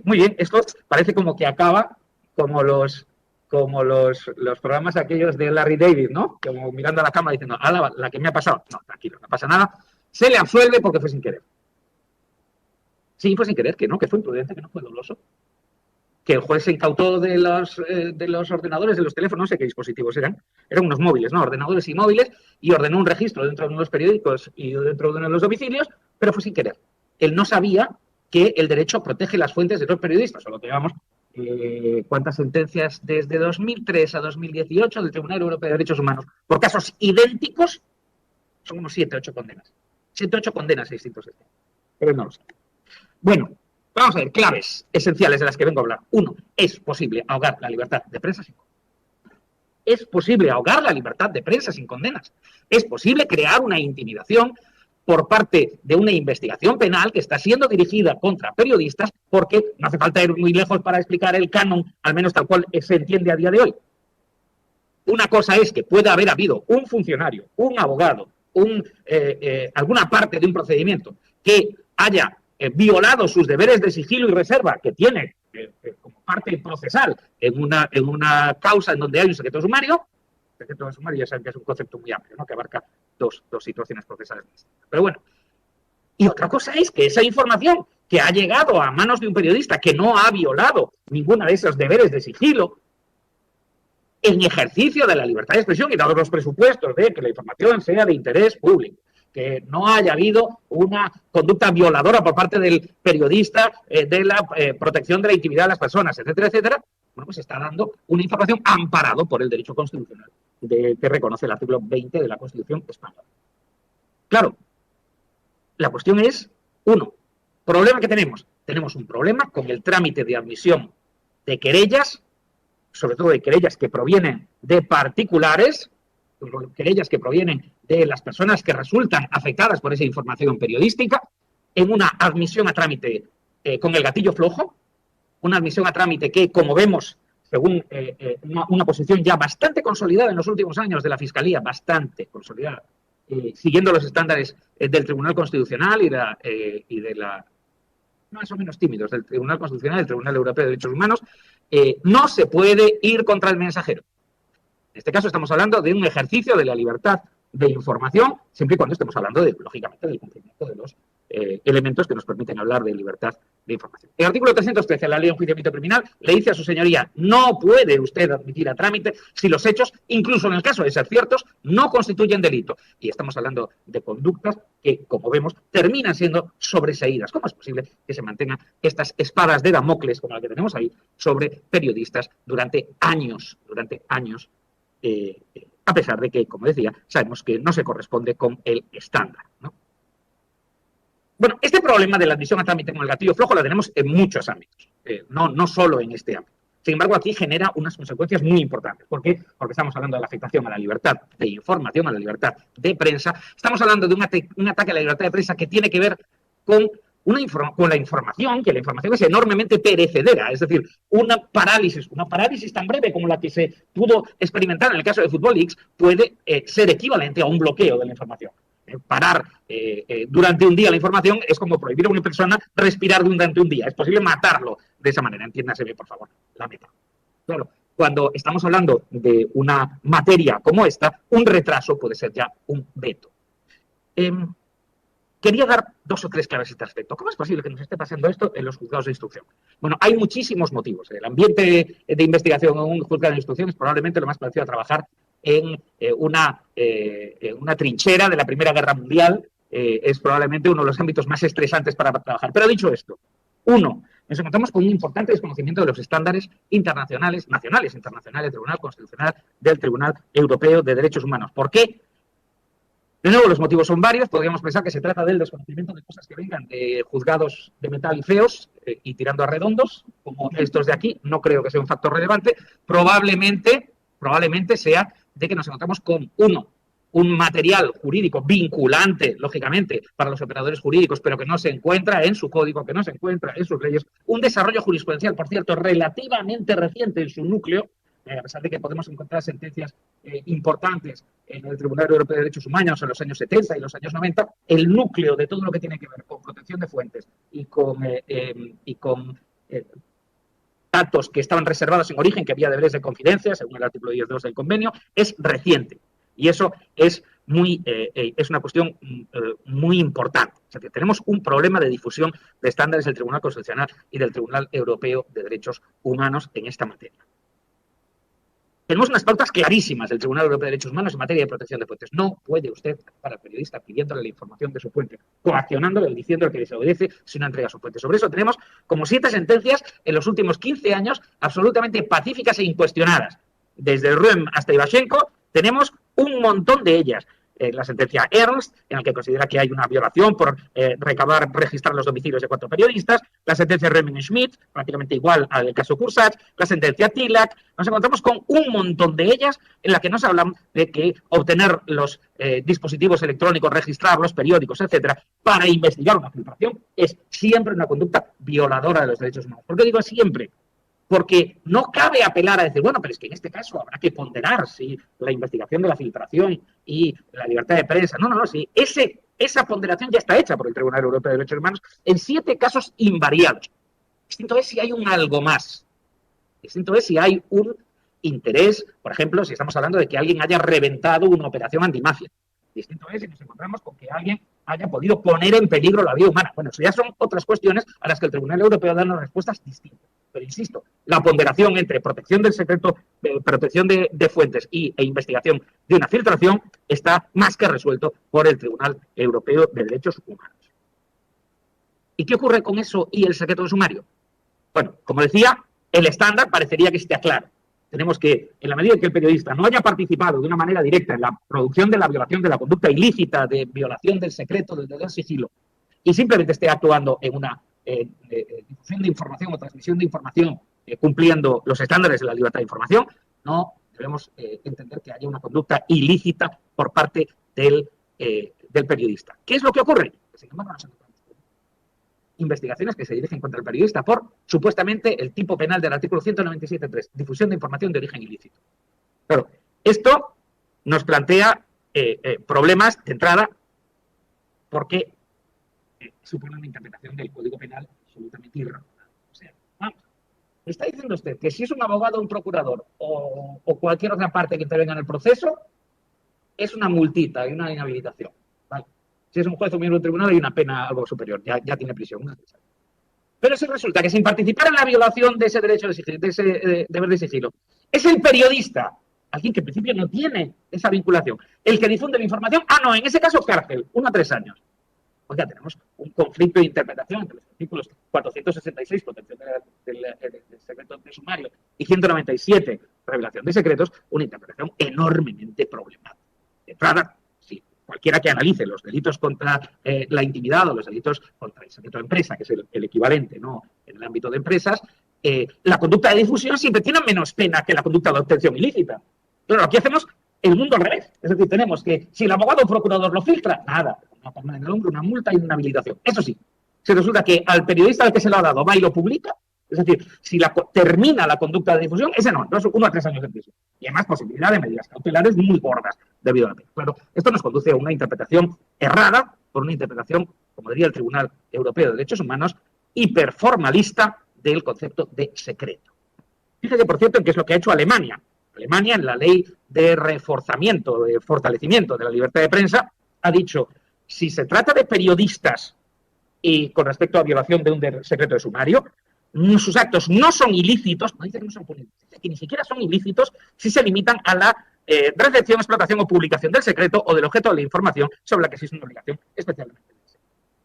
Muy bien, esto parece como que acaba como los programas aquellos de Larry David, ¿no? Como mirando a la cámara diciendo, la que me ha pasado. No, tranquilo, no pasa nada. Se le absuelve porque fue sin querer. Sí, fue sin querer, que no, que fue imprudente, que no fue doloso. Que el juez se incautó de los ordenadores, de los teléfonos, no sé qué dispositivos eran unos móviles, ¿no? Ordenadores y móviles, y ordenó un registro dentro de uno de los periódicos y dentro de uno de los domicilios, pero fue sin querer. Él no sabía que el derecho protege las fuentes de los periodistas, o lo que llamamos, cuántas sentencias desde 2003 a 2018 del Tribunal Europeo de Derechos Humanos, por casos idénticos, son unos 7 o 8 condenas. 7 o 8 condenas a distintos estados. Pero no lo sé. Bueno, vamos a ver, claves esenciales de las que vengo a hablar. 1. Es posible ahogar la libertad de prensa sin condenas. Es posible ahogar la libertad de prensa sin condenas. Es posible crear una intimidación por parte de una investigación penal que está siendo dirigida contra periodistas porque no hace falta ir muy lejos para explicar el canon, al menos tal cual se entiende a día de hoy. Una cosa es que pueda haber habido un funcionario, un abogado, alguna parte de un procedimiento que haya violado sus deberes de sigilo y reserva que tiene como parte procesal en una causa en donde hay un secreto sumario. El secreto sumario ya saben que es un concepto muy amplio, ¿no? Que abarca dos situaciones procesales distintas. Pero bueno, y otra cosa es que esa información que ha llegado a manos de un periodista que no ha violado ninguno de esos deberes de sigilo, en ejercicio de la libertad de expresión y dados los presupuestos de que la información sea de interés público, que no haya habido una conducta violadora por parte del periodista de la protección de la intimidad de las personas, etcétera, etcétera, bueno, pues está dando una información amparado por el derecho constitucional que reconoce el artículo 20 de la Constitución española. Claro, la cuestión es, 1, problema que tenemos. Tenemos un problema con el trámite de admisión de querellas, sobre todo de querellas que provienen de particulares, querellas que provienen de las personas que resultan afectadas por esa información periodística, en una admisión a trámite con el gatillo flojo, una admisión a trámite que, como vemos, según una posición ya bastante consolidada en los últimos años de la Fiscalía, bastante consolidada, siguiendo los estándares del Tribunal Constitucional y de la más o menos tímidos del Tribunal Constitucional y del Tribunal Europeo de Derechos Humanos, no se puede ir contra el mensajero. En este caso estamos hablando de un ejercicio de la libertad de información, siempre y cuando estemos hablando, lógicamente, del cumplimiento de los elementos que nos permiten hablar de libertad de información. El artículo 313 de la Ley de Enjuiciamiento Criminal le dice a su señoría: no puede usted admitir a trámite si los hechos, incluso en el caso de ser ciertos, no constituyen delito. Y estamos hablando de conductas que, como vemos, terminan siendo sobreseídas. ¿Cómo es posible que se mantengan estas espadas de Damocles, como la que tenemos ahí, sobre periodistas durante años, a pesar de que, como decía, sabemos que no se corresponde con el estándar, ¿no? Bueno, este problema de la admisión a trámite con el gatillo flojo lo tenemos en muchos ámbitos, no solo en este ámbito. Sin embargo, aquí genera unas consecuencias muy importantes. ¿Por qué? Porque estamos hablando de la afectación a la libertad de información, a la libertad de prensa. Estamos hablando de un ataque a la libertad de prensa que tiene que ver con la información, que la información es enormemente perecedera, es decir, una parálisis tan breve como la que se pudo experimentar en el caso de Football Leaks puede ser equivalente a un bloqueo de la información. Parar durante un día la información es como prohibir a una persona respirar durante un día. Es posible matarlo de esa manera. Entiéndase, por favor, la meta. Claro, cuando estamos hablando de una materia como esta, un retraso puede ser ya un veto. Quería dar 2 o 3 claves a este aspecto. ¿Cómo es posible que nos esté pasando esto en los juzgados de instrucción? Bueno, hay muchísimos motivos. El ambiente de investigación en un juzgado de instrucción es probablemente lo más parecido a trabajar en una trinchera de la Primera Guerra Mundial. Es probablemente uno de los ámbitos más estresantes para trabajar. Pero dicho esto, nos encontramos con un importante desconocimiento de los estándares internacionales, nacionales, internacionales, del Tribunal Constitucional, del Tribunal Europeo de Derechos Humanos. ¿Por qué? De nuevo, los motivos son varios. Podríamos pensar que se trata del desconocimiento de cosas que vengan de juzgados de metal y feos y tirando a redondos, como estos de aquí. No creo que sea un factor relevante. Probablemente sea de que nos encontramos con, un material jurídico vinculante, lógicamente, para los operadores jurídicos, pero que no se encuentra en su código, que no se encuentra en sus leyes. Un desarrollo jurisprudencial, por cierto, relativamente reciente en su núcleo, a pesar de que podemos encontrar sentencias importantes en el Tribunal Europeo de Derechos Humanos en los años 70 y los años 90, el núcleo de todo lo que tiene que ver con protección de fuentes y con datos que estaban reservados en origen, que había deberes de confidencia, según el artículo 10.2 del convenio, es reciente. Y eso es una cuestión muy importante. O sea, que tenemos un problema de difusión de estándares del Tribunal Constitucional y del Tribunal Europeo de Derechos Humanos en esta materia. Tenemos unas pautas clarísimas del Tribunal Europeo de Derechos Humanos en materia de protección de fuentes. No puede usted para el periodista pidiéndole la información de su fuente, coaccionándole, diciéndole que desobedece si no entrega su fuente. Sobre eso tenemos como 7 sentencias en los últimos 15 años absolutamente pacíficas e incuestionadas. Desde Röhm hasta Ivashenko tenemos un montón de ellas. La sentencia Ernst, en la que considera que hay una violación por registrar los domicilios de 4 periodistas, la sentencia Röhm-Schmidt, prácticamente igual al del caso Kursach, la sentencia Tilak. Nos encontramos con un montón de ellas en la que nos hablan de que obtener los dispositivos electrónicos, registrar los periódicos, etcétera, para investigar una filtración es siempre una conducta violadora de los derechos humanos. ¿Por qué digo siempre? Porque no cabe apelar a decir, bueno, pero es que en este caso habrá que ponderar si la investigación de la filtración y la libertad de prensa. No, sí. Esa ponderación ya está hecha por el Tribunal Europeo de Derechos Humanos en 7 casos invariables. Distinto es si hay un algo más. Distinto es si hay un interés, por ejemplo, si estamos hablando de que alguien haya reventado una operación antimafia. Distinto es si nos encontramos con que alguien haya podido poner en peligro la vida humana. Bueno, eso ya son otras cuestiones a las que el Tribunal Europeo da unas respuestas distintas. Pero insisto, la ponderación entre protección del secreto, protección de fuentes e investigación de una filtración está más que resuelto por el Tribunal Europeo de Derechos Humanos. ¿Y qué ocurre con eso y el secreto de sumario? Bueno, como decía, el estándar parecería que esté claro. Tenemos que, en la medida en que el periodista no haya participado de una manera directa en la producción de la violación de la conducta ilícita, de violación del secreto, del deber sigilo, y simplemente esté actuando en una difusión de información o transmisión de información cumpliendo los estándares de la libertad de información, no debemos entender que haya una conducta ilícita por parte del periodista. ¿Qué es lo que ocurre? Sin embargo, investigaciones que se dirigen contra el periodista por, supuestamente, el tipo penal del artículo 197.3, difusión de información de origen ilícito. Claro, esto nos plantea problemas de entrada porque supone una interpretación del Código Penal absolutamente irrazonable. O sea, vamos, me está diciendo usted que si es un abogado, un procurador o cualquier otra parte que intervenga en el proceso, es una multita y una inhabilitación. ¿Vale? Si es un juez o miembro del tribunal, hay una pena algo superior, ya tiene prisión. Pero si resulta que sin participar en la violación de ese derecho de sigilo, de ese deber de sigilo, es el periodista, alguien que en principio no tiene esa vinculación, el que difunde la información, no, en ese caso cárcel, 1 a 3 años. Oiga, tenemos un conflicto de interpretación entre los artículos 466, protección del secreto de sumario, y 197, revelación de secretos, una interpretación enormemente problemática. De entrada, sí, cualquiera que analice los delitos contra la intimidad o los delitos contra el secreto de empresa, que es el equivalente, ¿no?, en el ámbito de empresas, la conducta de difusión siempre tiene menos pena que la conducta de obtención ilícita. Claro, aquí hacemos el mundo al revés. Es decir, tenemos que si el abogado o procurador lo filtra, nada, una palma en el hombro, una multa y una inhabilitación. Eso sí, si resulta que al periodista al que se lo ha dado va y lo publica, es decir, si termina la conducta de difusión, ese no, 1 a 3 años de prisión. Y además posibilidad de medidas cautelares muy gordas debido a la pena. Claro, esto nos conduce a una interpretación errada, por una interpretación, como diría el Tribunal Europeo de Derechos Humanos, hiperformalista del concepto de secreto. Fíjese, por cierto, en qué es lo que ha hecho Alemania. Alemania, en la ley de reforzamiento, de fortalecimiento de la libertad de prensa, ha dicho, si se trata de periodistas y con respecto a violación de un secreto de sumario, sus actos no son ilícitos, no dice que no son punibles, dice que ni siquiera son ilícitos si se limitan a la recepción, explotación o publicación del secreto o del objeto de la información sobre la que existe una obligación especialmente.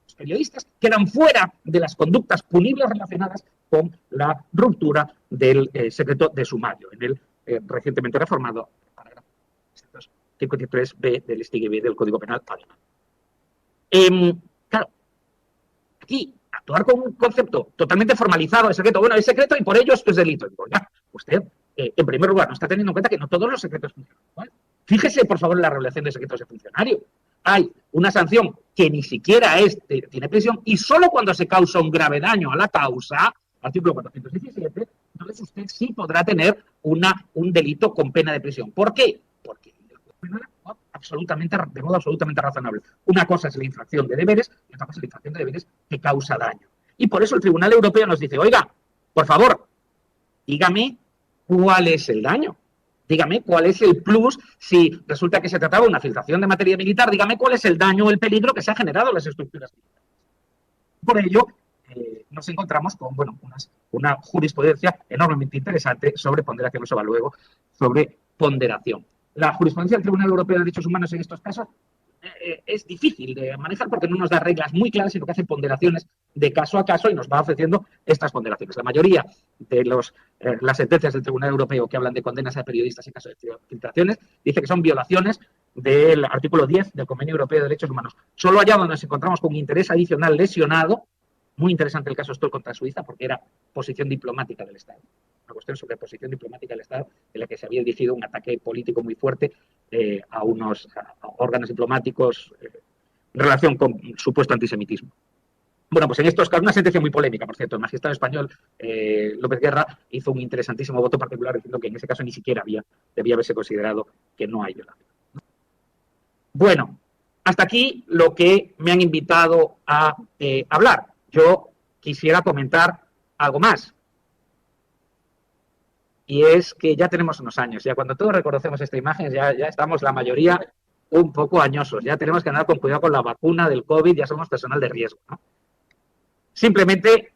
Los periodistas quedan fuera de las conductas punibles relacionadas con la ruptura del secreto de sumario, en el recientemente reformado parágrafo 53b del StGB del Código Penal alemán. Claro, aquí actuar con un concepto totalmente formalizado de secreto, bueno, es secreto y por ello esto es delito. Digo, ya, usted, en primer lugar, no está teniendo en cuenta que no todos los secretos funcionan igual. Fíjese, por favor, en la revelación de secretos de funcionario. Hay una sanción que ni siquiera tiene prisión y solo cuando se causa un grave daño a la causa, artículo 417, entonces usted sí podrá tener un delito con pena de prisión. ¿Por qué? Porque de modo absolutamente razonable. Una cosa es la infracción de deberes y otra cosa es la infracción de deberes que causa daño. Y por eso el Tribunal Europeo nos dice, oiga, por favor, dígame cuál es el daño. Dígame cuál es el plus si resulta que se trataba de una filtración de materia militar. Dígame cuál es el daño o el peligro que se ha generado en las estructuras militares. Por ello, nos encontramos con una jurisprudencia enormemente interesante sobre ponderación, eso va luego, sobre ponderación. La jurisprudencia del Tribunal Europeo de Derechos Humanos en estos casos es difícil de manejar porque no nos da reglas muy claras, sino que hace ponderaciones de caso a caso y nos va ofreciendo estas ponderaciones. La mayoría de las sentencias del Tribunal Europeo que hablan de condenas a periodistas en caso de filtraciones dice que son violaciones del artículo 10 del Convenio Europeo de Derechos Humanos. Solo allá donde nos encontramos con un interés adicional lesionado, muy interesante el caso Stoll contra Suiza porque era posición diplomática del Estado. Una cuestión sobre posición diplomática del Estado en la que se había dirigido un ataque político muy fuerte a órganos diplomáticos en relación con supuesto antisemitismo. Bueno, pues en estos casos, una sentencia muy polémica, por cierto, el magistrado español López Guerra hizo un interesantísimo voto particular diciendo que en ese caso ni siquiera debía haberse considerado que no hay violación. Bueno, hasta aquí lo que me han invitado a hablar. Yo quisiera comentar algo más. Y es que ya tenemos unos años, ya cuando todos reconocemos esta imagen, ya estamos la mayoría un poco añosos, ya tenemos que andar con cuidado con la vacuna del COVID, ya somos personal de riesgo, ¿no? Simplemente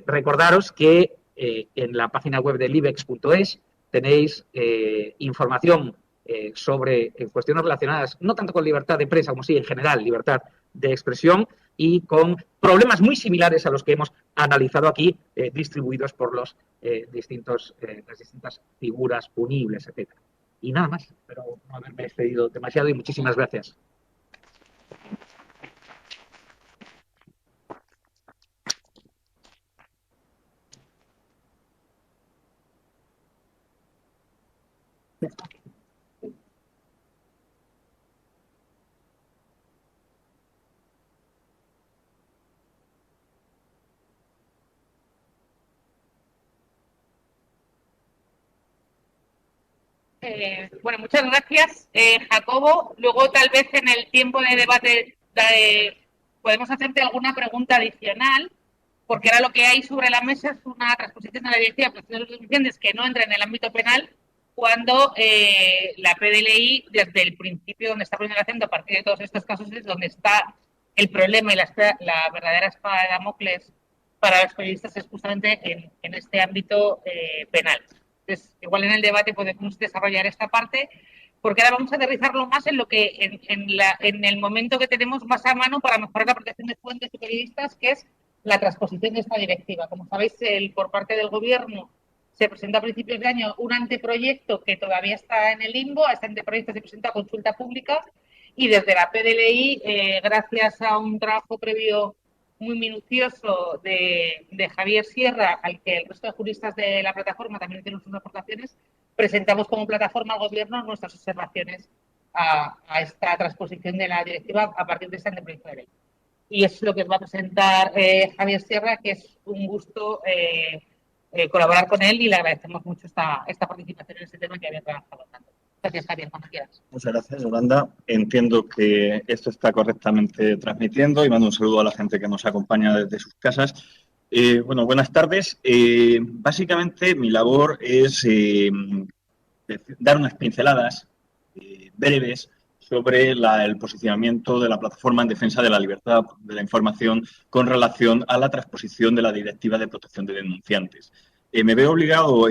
recordaros que en la página web del ibex.es tenéis información sobre cuestiones relacionadas no tanto con libertad de prensa como sí en general, libertad de expresión y con problemas muy similares a los que hemos analizado aquí, distribuidos por las distintas figuras punibles, etc. Y nada más, espero no haberme excedido demasiado y muchísimas gracias. Bueno, muchas gracias, Jacobo. Luego, tal vez en el tiempo de debate podemos hacerte alguna pregunta adicional, porque ahora lo que hay sobre la mesa es una transposición de la Directiva de Protección de los Denunciantes que no entra en el ámbito penal, cuando la PDLI, desde el principio donde está poniendo el acento, a partir de todos estos casos, es donde está el problema y la verdadera espada de Damocles para los periodistas, es justamente en este ámbito penal. Entonces, igual en el debate podemos desarrollar esta parte, porque ahora vamos a aterrizarlo más en lo que en el momento que tenemos más a mano para mejorar la protección de fuentes y periodistas, que es la transposición de esta directiva. Como sabéis, por parte del Gobierno se presentó a principios de año un anteproyecto que todavía está en el limbo. A este anteproyecto se presenta a consulta pública y desde la PDLI, gracias a un trabajo previo muy minucioso de Javier Sierra, al que el resto de juristas de la plataforma también tienen sus aportaciones, presentamos como plataforma al Gobierno nuestras observaciones a esta transposición de la directiva a partir de este anteproyecto de ley. Y es lo que os va a presentar Javier Sierra, que es un gusto colaborar con él, y le agradecemos mucho esta participación en este tema que había trabajado tanto. Gracias, Javier, cuando quieras. Muchas gracias, Yolanda. Entiendo que esto está correctamente transmitiendo y mando un saludo a la gente que nos acompaña desde sus casas. Bueno, buenas tardes. Básicamente mi labor es dar unas pinceladas breves sobre el posicionamiento de la plataforma en defensa de la libertad de la información con relación a la transposición de la Directiva de Protección de Denunciantes. Me veo obligado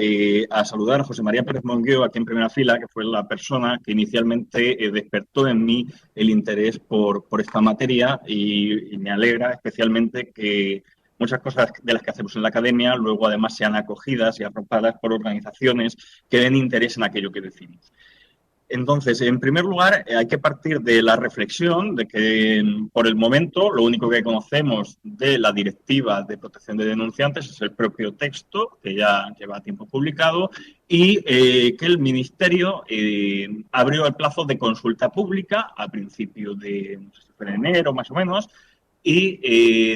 a saludar a José María Pérez Mongueo, aquí en primera fila, que fue la persona que inicialmente despertó en mí el interés por esta materia, y me alegra especialmente que muchas cosas de las que hacemos en la academia luego además sean acogidas y arropadas por organizaciones que den interés en aquello que decimos. Entonces, en primer lugar, hay que partir de la reflexión de que, por el momento, lo único que conocemos de la Directiva de Protección de Denunciantes es el propio texto, que ya lleva tiempo publicado, y que el Ministerio abrió el plazo de consulta pública a principios de, no sé si fue en enero más o menos, y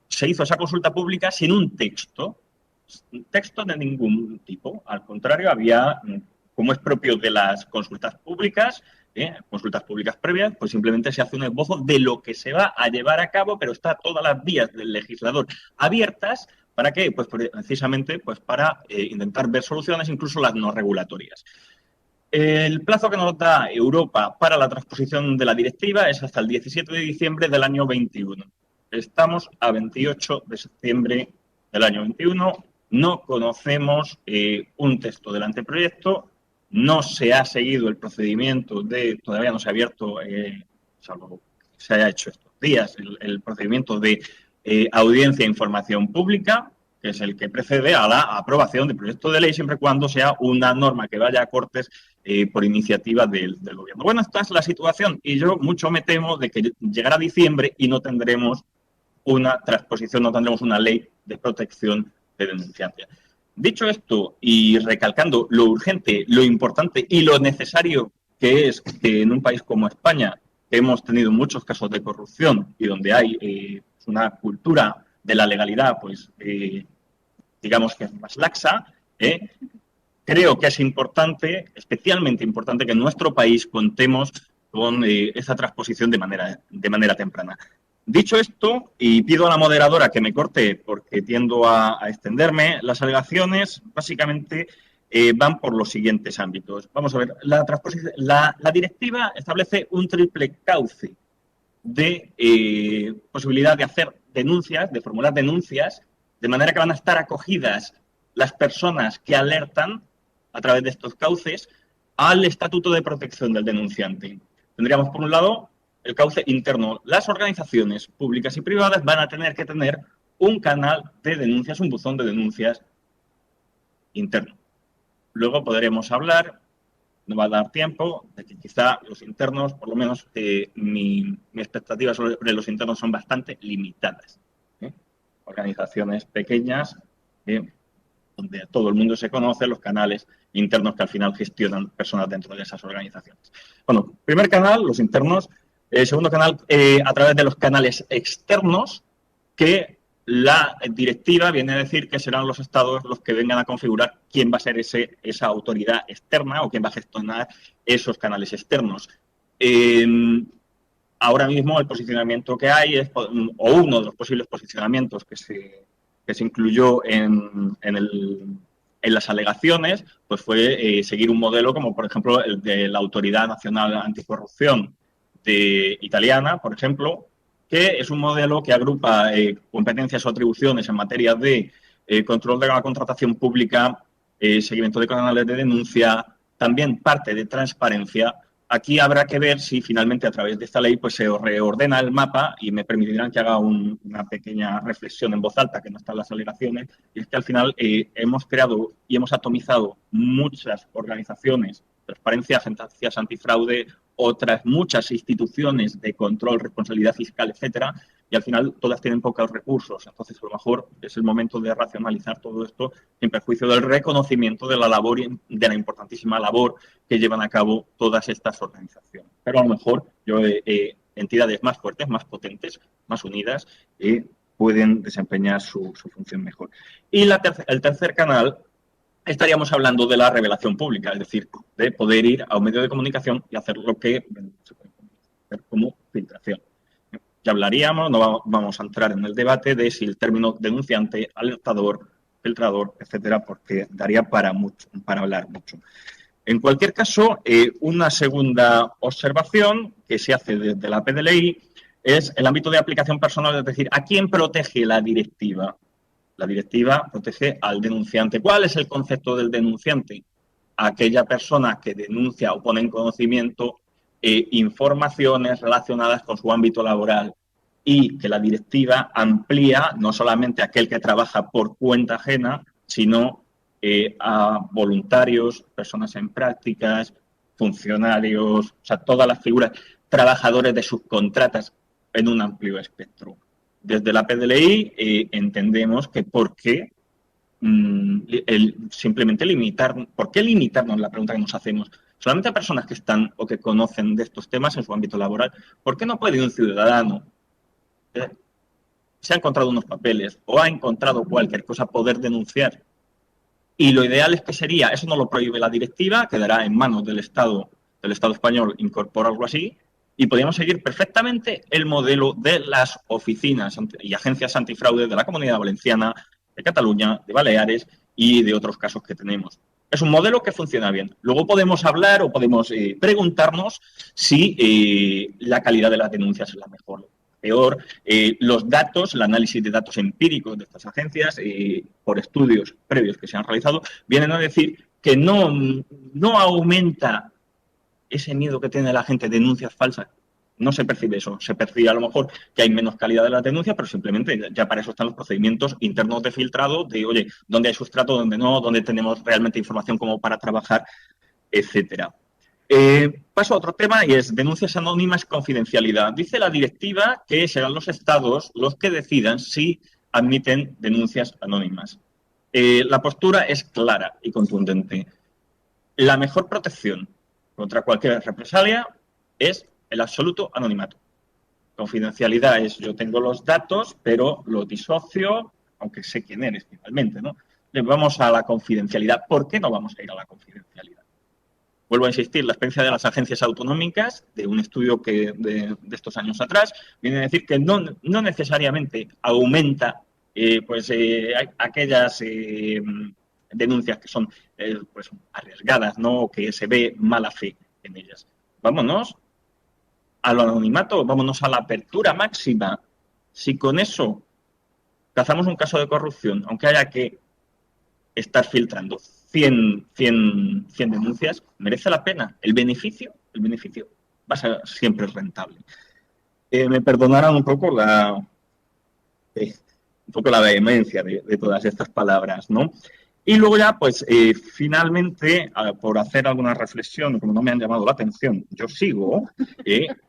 se hizo esa consulta pública sin un texto de ningún tipo. Al contrario, había, como es propio de las consultas públicas previas, pues simplemente se hace un esbozo de lo que se va a llevar a cabo, pero está todas las vías del legislador abiertas. ¿Para qué? Pues precisamente pues para intentar ver soluciones, incluso las no regulatorias. El plazo que nos da Europa para la transposición de la directiva es hasta el 17 de diciembre del año 21. Estamos a 28 de septiembre del año 21. No conocemos un texto del anteproyecto. No se ha seguido el procedimiento todavía no se ha abierto, salvo que se haya hecho estos días, el procedimiento de audiencia e información pública, que es el que precede a la aprobación del proyecto de ley, siempre y cuando sea una norma que vaya a Cortes por iniciativa del Gobierno. Bueno, esta es la situación, y yo mucho me temo de que llegará diciembre y no tendremos una transposición, no tendremos una ley de protección de denunciantes. Dicho esto, y recalcando lo urgente, lo importante y lo necesario que es que en un país como España, que hemos tenido muchos casos de corrupción y donde hay una cultura de la legalidad, pues digamos que es más laxa, creo que es importante, especialmente importante, que en nuestro país contemos con esa transposición de manera temprana. Dicho esto, y pido a la moderadora que me corte porque tiendo a extenderme, las alegaciones básicamente van por los siguientes ámbitos. Vamos a ver, la directiva establece un triple cauce de posibilidad de hacer denuncias, de formular denuncias, de manera que van a estar acogidas las personas que alertan a través de estos cauces al Estatuto de Protección del Denunciante. Tendríamos, por un lado, el cauce interno. Las organizaciones públicas y privadas van a tener que tener un canal de denuncias, un buzón de denuncias interno. Luego podremos hablar, no va a dar tiempo, de que quizá los internos, por lo menos mi expectativa sobre los internos son bastante limitadas. Organizaciones pequeñas, donde todo el mundo se conoce, los canales internos que al final gestionan personas dentro de esas organizaciones. Bueno, primer canal, los internos. Segundo canal, a través de los canales externos, que la directiva viene a decir que serán los estados los que vengan a configurar quién va a ser esa autoridad externa o quién va a gestionar esos canales externos. Ahora mismo el posicionamiento que hay, o uno de los posibles posicionamientos que se incluyó en las alegaciones, pues fue seguir un modelo como, por ejemplo, el de la Autoridad Nacional Anticorrupción italiana, por ejemplo, que es un modelo que agrupa competencias o atribuciones en materia de control de la contratación pública, seguimiento de canales de denuncia, también parte de transparencia. Aquí habrá que ver si finalmente a través de esta ley pues se reordena el mapa, y me permitirán que haga una pequeña reflexión en voz alta, que no están las alegaciones, y es que al final hemos creado y hemos atomizado muchas organizaciones, transparencia, agencias antifraude, otras muchas instituciones de control, responsabilidad fiscal, etcétera, y al final todas tienen pocos recursos. Entonces, a lo mejor es el momento de racionalizar todo esto sin perjuicio del reconocimiento de la labor, de la importantísima labor que llevan a cabo todas estas organizaciones. Pero a lo mejor entidades más fuertes, más potentes, más unidas, pueden desempeñar su función mejor. Y el tercer canal, estaríamos hablando de la revelación pública, es decir, de poder ir a un medio de comunicación y hacer lo que se puede hacer como filtración. Ya hablaríamos, no vamos a entrar en el debate de si el término denunciante, alertador, filtrador, etcétera, porque daría para hablar mucho. En cualquier caso, una segunda observación que se hace desde la PDLI es el ámbito de aplicación personal, es decir, ¿a quién protege la directiva? La directiva protege al denunciante. ¿Cuál es el concepto del denunciante? Aquella persona que denuncia o pone en conocimiento informaciones relacionadas con su ámbito laboral, y que la directiva amplía no solamente a aquel que trabaja por cuenta ajena, sino a voluntarios, personas en prácticas, funcionarios, o sea, todas las figuras, trabajadores de subcontratas, en un amplio espectro. Desde la PDLI entendemos que ¿por qué simplemente ¿por qué limitarnos? La pregunta que nos hacemos. Solamente a personas que están o que conocen de estos temas en su ámbito laboral. ¿Por qué no puede un ciudadano, se ha encontrado unos papeles o ha encontrado cualquier cosa, poder denunciar? Y lo ideal es que sería, eso no lo prohíbe la directiva, quedará en manos del Estado español incorporar algo así, y podríamos seguir perfectamente el modelo de las oficinas y agencias antifraude de la Comunidad Valenciana, de Cataluña, de Baleares y de otros casos que tenemos. Es un modelo que funciona bien. Luego podemos hablar o podemos preguntarnos si la calidad de las denuncias es la mejor, peor. Los datos, el análisis de datos empíricos de estas agencias, por estudios previos que se han realizado, vienen a decir que no aumenta ese miedo que tiene la gente, denuncias falsas. No se percibe eso. Se percibe a lo mejor que hay menos calidad de las denuncias, pero simplemente ya para eso están los procedimientos internos de filtrado, de, oye, dónde hay sustrato, dónde no, dónde tenemos realmente información como para trabajar, etcétera. Paso a otro tema, y es denuncias anónimas, confidencialidad. Dice la directiva que serán los estados los que decidan si admiten denuncias anónimas. La postura es clara y contundente. La mejor protección contra cualquier represalia es el absoluto anonimato. Confidencialidad es, yo tengo los datos, pero los disocio, aunque sé quién eres finalmente, ¿no? Vamos a la confidencialidad. ¿Por qué no vamos a ir a la confidencialidad? Vuelvo a insistir, la experiencia de las agencias autonómicas, de un estudio de estos años atrás, viene a decir que no necesariamente aumenta aquellas denuncias que son pues arriesgadas, ¿no? O que se ve mala fe en ellas. Vámonos a lo anonimato, vámonos a la apertura máxima. Si con eso cazamos un caso de corrupción, aunque haya que estar filtrando 100 denuncias, merece la pena. El beneficio va a ser siempre rentable. Me perdonarán un poco la vehemencia de todas estas palabras, ¿no? Y luego ya, pues, finalmente, por hacer alguna reflexión, como no me han llamado la atención, yo sigo.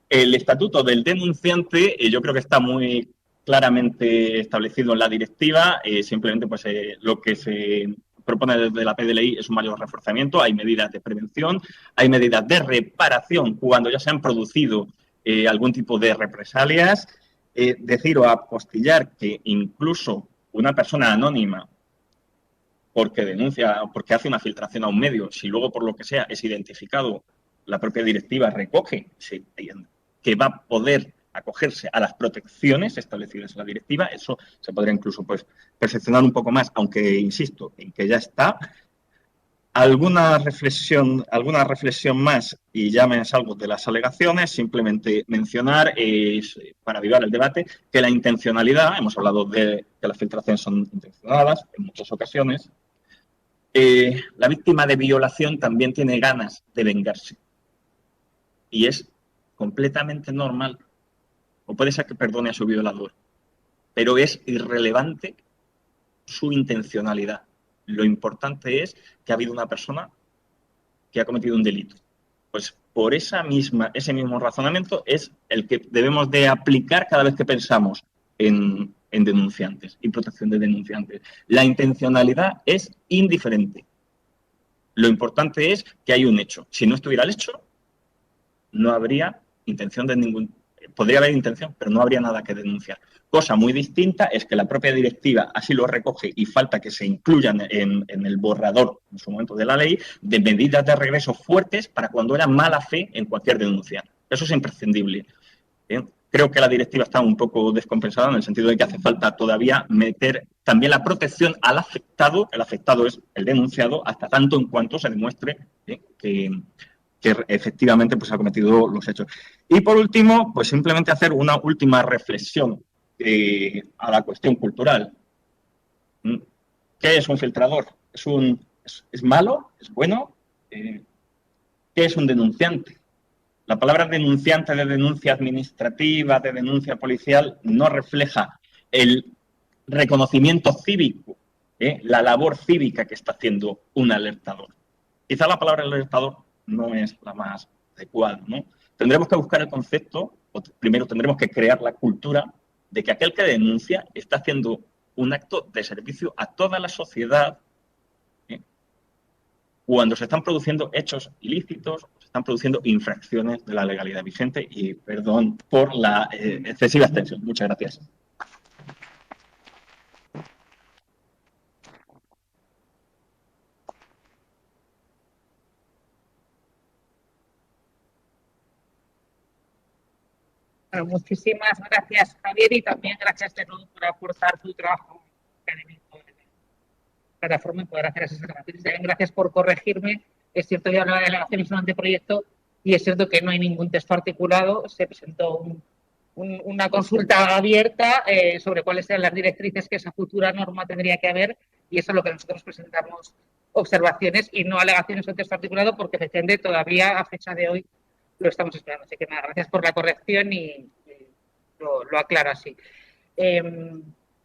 El estatuto del denunciante, yo creo que está muy claramente establecido en la directiva. Simplemente, pues, lo que se propone desde la PDLI es un mayor reforzamiento. Hay medidas de prevención, hay medidas de reparación cuando ya se han producido algún tipo de represalias. decir o apostillar que incluso una persona anónima, porque denuncia, porque hace una filtración a un medio, si luego por lo que sea es identificado, la propia directiva recoge que va a poder acogerse a las protecciones establecidas en la directiva, eso se podría incluso pues perfeccionar un poco más, aunque insisto en que ya está. Alguna reflexión más, y ya me salgo de las alegaciones, simplemente mencionar, para avivar el debate, que la intencionalidad, hemos hablado de que las filtraciones son intencionadas en muchas ocasiones, la víctima de violación también tiene ganas de vengarse. Y es completamente normal, o puede ser que perdone a su violador, pero es irrelevante su intencionalidad. Lo importante es que ha habido una persona que ha cometido un delito. Pues por ese mismo razonamiento es el que debemos de aplicar cada vez que pensamos en denunciantes y protección de denunciantes. La intencionalidad es indiferente. Lo importante es que hay un hecho. Si no estuviera el hecho, no habría intención de ningún... Podría haber intención, pero no habría nada que denunciar. Cosa muy distinta es que la propia directiva así lo recoge y falta que se incluyan en el borrador, en su momento, de la ley, de medidas de regreso fuertes para cuando era mala fe en cualquier denuncia. Eso es imprescindible. Creo que la directiva está un poco descompensada en el sentido de que hace falta todavía meter también la protección al afectado. El afectado es el denunciado hasta tanto en cuanto se demuestre que efectivamente pues ha cometido los hechos. Y por último, pues simplemente hacer una última reflexión a la cuestión cultural. ¿Qué es un filtrador? ¿Es malo? ¿Es bueno? ¿Qué es un denunciante? La palabra denunciante, de denuncia administrativa, de denuncia policial, no refleja el reconocimiento cívico, la labor cívica que está haciendo un alertador. Quizá la palabra alertador no es la más adecuada, ¿no? Tendremos que buscar el concepto, o primero tendremos que crear la cultura de que aquel que denuncia está haciendo un acto de servicio a toda la sociedad cuando se están produciendo hechos ilícitos, se están produciendo infracciones de la legalidad vigente, y perdón por la excesiva extensión. Muchas gracias. Bueno, muchísimas gracias, Javier, y también gracias de nuevo por aportar tu trabajo académico en la plataforma y poder hacer esas grabaciones. También gracias por corregirme. Es cierto que hablaba de alegaciones en un anteproyecto y es cierto que no hay ningún texto articulado. Se presentó una consulta abierta sobre cuáles eran las directrices que esa futura norma tendría que haber, y eso es lo que nosotros presentamos, observaciones y no alegaciones o texto articulado, porque efectivamente todavía a fecha de hoy lo estamos esperando. Así que nada, gracias por la corrección y lo aclaro así.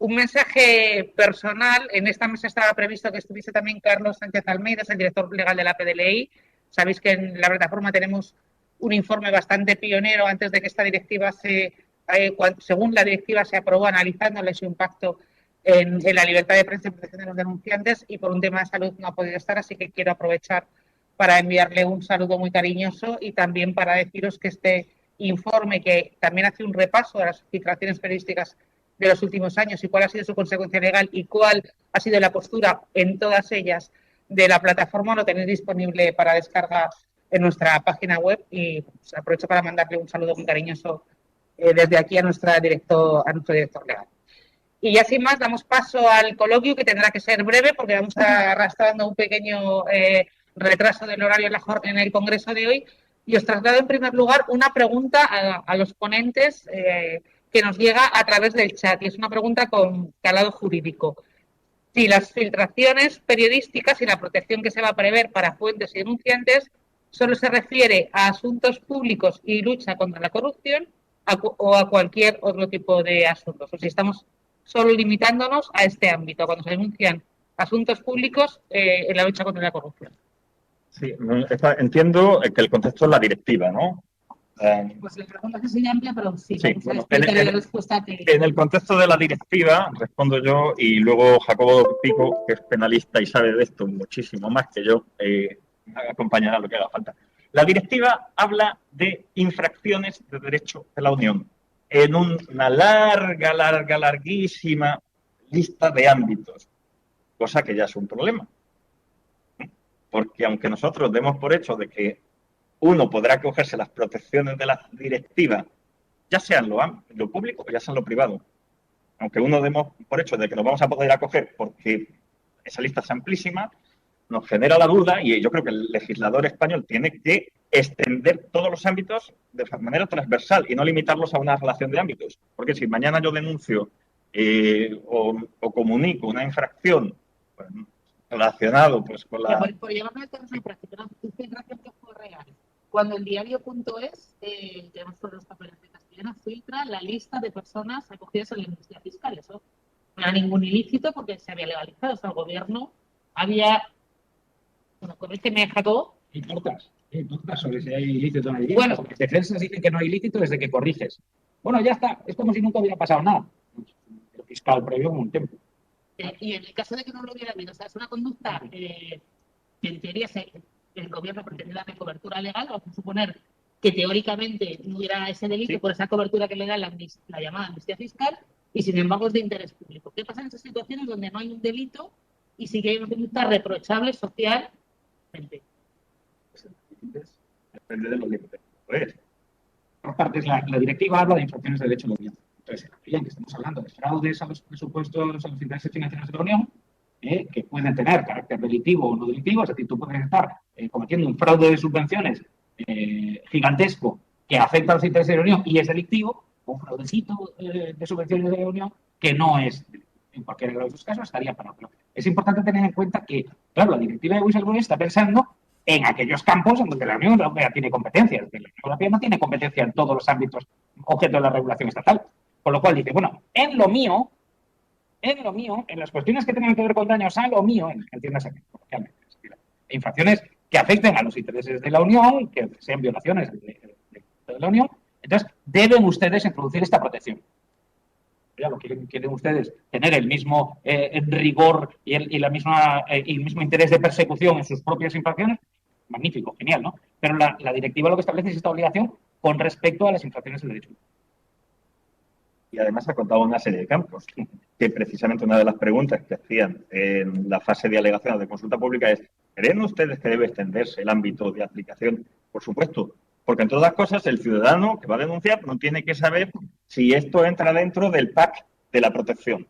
Un mensaje personal. En esta mesa estaba previsto que estuviese también Carlos Sánchez Almeida, el director legal de la PDLI. Sabéis que en la plataforma tenemos un informe bastante pionero antes de que esta directiva según la directiva se aprobó, analizándole su impacto en la libertad de prensa y protección de los denunciantes, y por un tema de salud no ha podido estar, así que quiero aprovechar para enviarle un saludo muy cariñoso y también para deciros que este informe, que también hace un repaso de las filtraciones periodísticas de los últimos años y cuál ha sido su consecuencia legal y cuál ha sido la postura en todas ellas de la plataforma, lo tenéis disponible para descarga en nuestra página web, y pues, aprovecho para mandarle un saludo muy cariñoso desde aquí a nuestro director legal. Y ya sin más, damos paso al coloquio, que tendrá que ser breve porque vamos arrastrando un pequeño retraso del horario en el congreso de hoy, y os traslado en primer lugar una pregunta a los ponentes que nos llega a través del chat, y es una pregunta con calado jurídico. Si las filtraciones periodísticas y la protección que se va a prever para fuentes y denunciantes solo se refiere a asuntos públicos y lucha contra la corrupción o a cualquier otro tipo de asuntos, o si estamos solo limitándonos a este ámbito, cuando se denuncian asuntos públicos en la lucha contra la corrupción. Sí, entiendo que el contexto es la directiva, ¿no? Pues la pregunta es muy amplia, pero sí, Sí, vamos a explicar la respuesta que... En el contexto de la directiva, respondo yo, y luego Jacobo Pico, que es penalista y sabe de esto muchísimo más que yo, me acompañará lo que haga falta. La directiva habla de infracciones de derecho de la Unión. en una larguísima lista de ámbitos, cosa que ya es un problema. Porque aunque nosotros demos por hecho de que uno podrá acogerse a las protecciones de la directiva, ya sea en lo público o ya sea en lo privado, aunque uno demos por hecho de que nos vamos a poder acoger porque esa lista es amplísima, nos genera la duda y yo creo que el legislador español tiene que extender todos los ámbitos de manera transversal y no limitarlos a una relación de ámbitos. Porque si mañana yo denuncio o comunico una infracción relacionado pues con la... Por llevarme al terreno práctico, una infracción que fue real. Cuando el diario.es, tenemos todos los papeles de castellano, filtra la lista de personas acogidas en la amnistía fiscal. Eso no era ningún ilícito porque se había legalizado. O sea, el gobierno había... Bueno, corrígeme, Jacobo. Hay tortas sobre si hay ilícito o no hay ilícito. Bueno, las defensas dicen que no hay ilícito desde que corriges. Bueno, ya está. Es como si nunca hubiera pasado nada. El fiscal previo un tiempo. Y en el caso de que no lo hubiera habido, o sea, es una conducta que en teoría el gobierno pretende darle cobertura legal, vamos a suponer que teóricamente no hubiera ese delito por esa cobertura que le da la llamada amnistía fiscal, y sin embargo es de interés público. ¿Qué pasa en esas situaciones donde no hay un delito y sí que hay una conducta reprochable socialmente? Depende de los límites. Pues, Por partes, la directiva habla de infracciones de derecho de la Unión. Entonces, en que estamos hablando de fraudes a los presupuestos, a los intereses financieros de la Unión, que pueden tener carácter delictivo o no delictivo, es decir, tú puedes estar cometiendo un fraude de subvenciones gigantesco que afecta a los intereses de la Unión y es delictivo, o un fraudecito de subvenciones de la Unión que no es delictivo. En cualquiera de los dos casos estaría para otro. Es importante tener en cuenta que, claro, la directiva de whistleblowing está pensando en aquellos campos en donde la Unión Europea tiene competencias. La Unión Europea no tiene competencia en todos los ámbitos objeto de la regulación estatal. Con lo cual dice, bueno, en lo mío, en las cuestiones que tengan que ver con daños a lo mío, entiéndase, infracciones que afecten a los intereses de la Unión, que sean violaciones de la Unión, entonces deben ustedes introducir esta protección. Ya lo quieren ustedes tener el mismo rigor y el mismo interés de persecución en sus propias infracciones, magnífico, genial, ¿no? Pero la directiva lo que establece es esta obligación con respecto a las infracciones del derecho. y además ha contado una serie de campos, que precisamente una de las preguntas que hacían en la fase de alegaciones de consulta pública es, ¿creen ustedes que debe extenderse el ámbito de aplicación? Por supuesto, porque en todas las cosas el ciudadano que va a denunciar no tiene que saber si esto entra dentro del pack de la protección.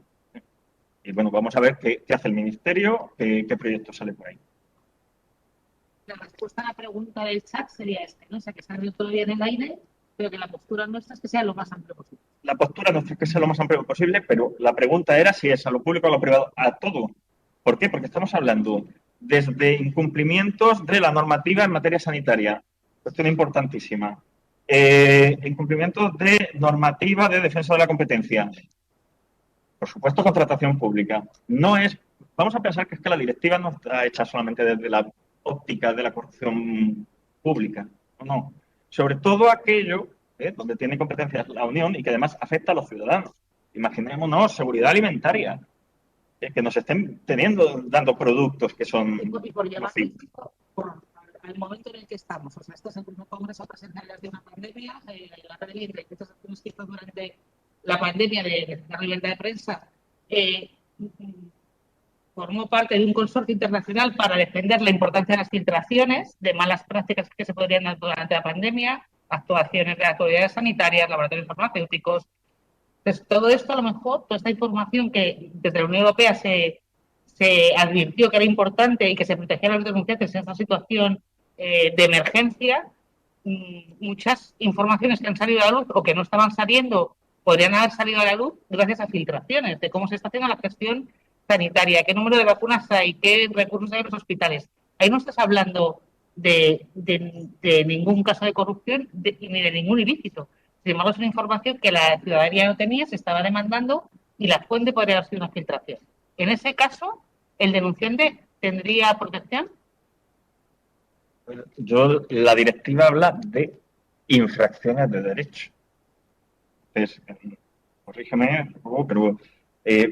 Y bueno, vamos a ver qué hace el Ministerio, qué proyecto sale por ahí. La respuesta a la pregunta del chat sería ¿no? O sea, que se ha todavía en el aire, pero que la postura nuestra es que sea lo más amplio posible. La postura nuestra es que sea lo más amplio posible, pero la pregunta era si es a lo público o a lo privado, a todo. ¿Por qué? Porque estamos hablando desde incumplimientos de la normativa en materia sanitaria, cuestión importantísima, incumplimientos de normativa de defensa de la competencia, por supuesto contratación pública. No es, vamos a pensar que es que la directiva no está hecha solamente desde la óptica de la corrupción pública, no. Sobre todo aquello donde tiene competencias la Unión y que además afecta a los ciudadanos. Imaginémonos seguridad alimentaria, que nos estén dando productos que son y por llevar al momento en el que estamos. O sea, este es el primer congreso presencial de una pandemia, la red libre, que estas acciones que hizo durante la pandemia de la libertad de prensa, formó parte de un consorcio internacional para defender la importancia de las filtraciones, de malas prácticas que se podrían dar durante la pandemia, actuaciones de autoridades sanitarias, laboratorios farmacéuticos. Entonces, todo esto, a lo mejor, toda esta información que desde la Unión Europea se advirtió que era importante y que se protegía a los denunciantes en esta situación de emergencia, muchas informaciones que han salido a la luz o que no estaban saliendo podrían haber salido a la luz gracias a filtraciones de cómo se está haciendo la gestión sanitaria, qué número de vacunas hay, qué recursos hay en los hospitales. Ahí no estás hablando de ningún caso de corrupción ni de ningún ilícito. Sin embargo, es una información que la ciudadanía no tenía, se estaba demandando y la fuente podría haber sido una filtración. En ese caso, ¿el denunciante tendría protección? La directiva habla de infracciones de derecho. Entonces, corrígeme, pero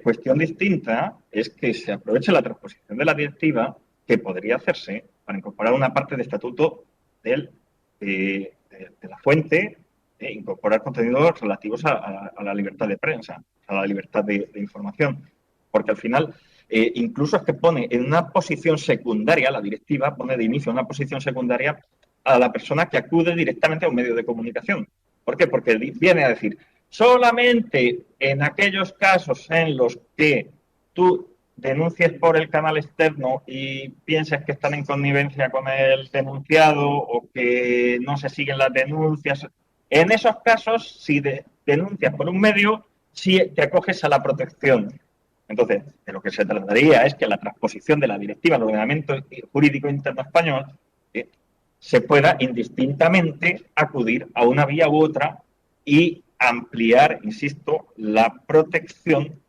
cuestión distinta es que se aproveche la transposición de la directiva que podría hacerse para incorporar una parte de estatuto de la fuente incorporar contenidos relativos a la libertad de prensa, a la libertad de información. Porque al final, incluso es que pone en una posición secundaria, la directiva pone de inicio una posición secundaria a la persona que acude directamente a un medio de comunicación. ¿Por qué? Porque viene a decir, solamente en aquellos casos en los que tú denuncies por el canal externo y pienses que están en connivencia con el denunciado o que no se siguen las denuncias, en esos casos, si denuncias por un medio, sí te acoges a la protección. Entonces, de lo que se trataría es que la transposición de la directiva al ordenamiento jurídico interno español se pueda indistintamente acudir a una vía u otra y ampliar, insisto, la protección